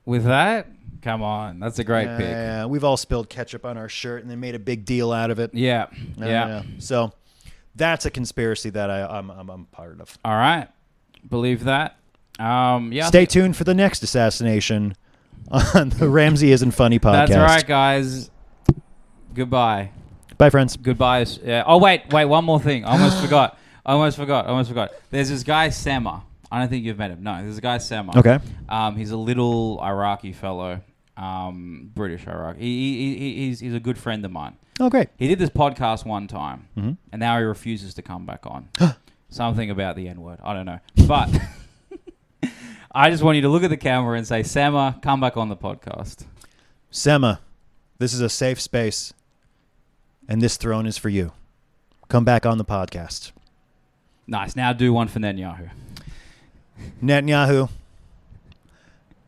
With that, come on, that's a great pick. Yeah, we've all spilled ketchup on our shirt and then made a big deal out of it. Yeah. So that's a conspiracy that I'm part of. All right, believe that. Stay tuned for the next assassination on the Ramsey Isn't Funny podcast. That's right, guys. Goodbye. Bye, friends. Goodbye. Yeah. Oh, wait. One more thing. I almost forgot. There's this guy, Sema. I don't think you've met him. No, there's a guy, Sema. Okay. He's a little Iraqi fellow. British Iraqi. He's a good friend of mine. Oh, great. He did this podcast one time, and now he refuses to come back on. Something about the N-word. I don't know. But I just want you to look at the camera and say, Sema, come back on the podcast. Sema, this is a safe space, and this throne is for you. Come back on the podcast. Nice. Now do one for Netanyahu. Netanyahu.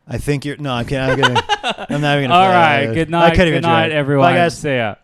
I think you're... No, I'm not even going to... All right. Good night. Good night, everyone. Bye, guys. See ya.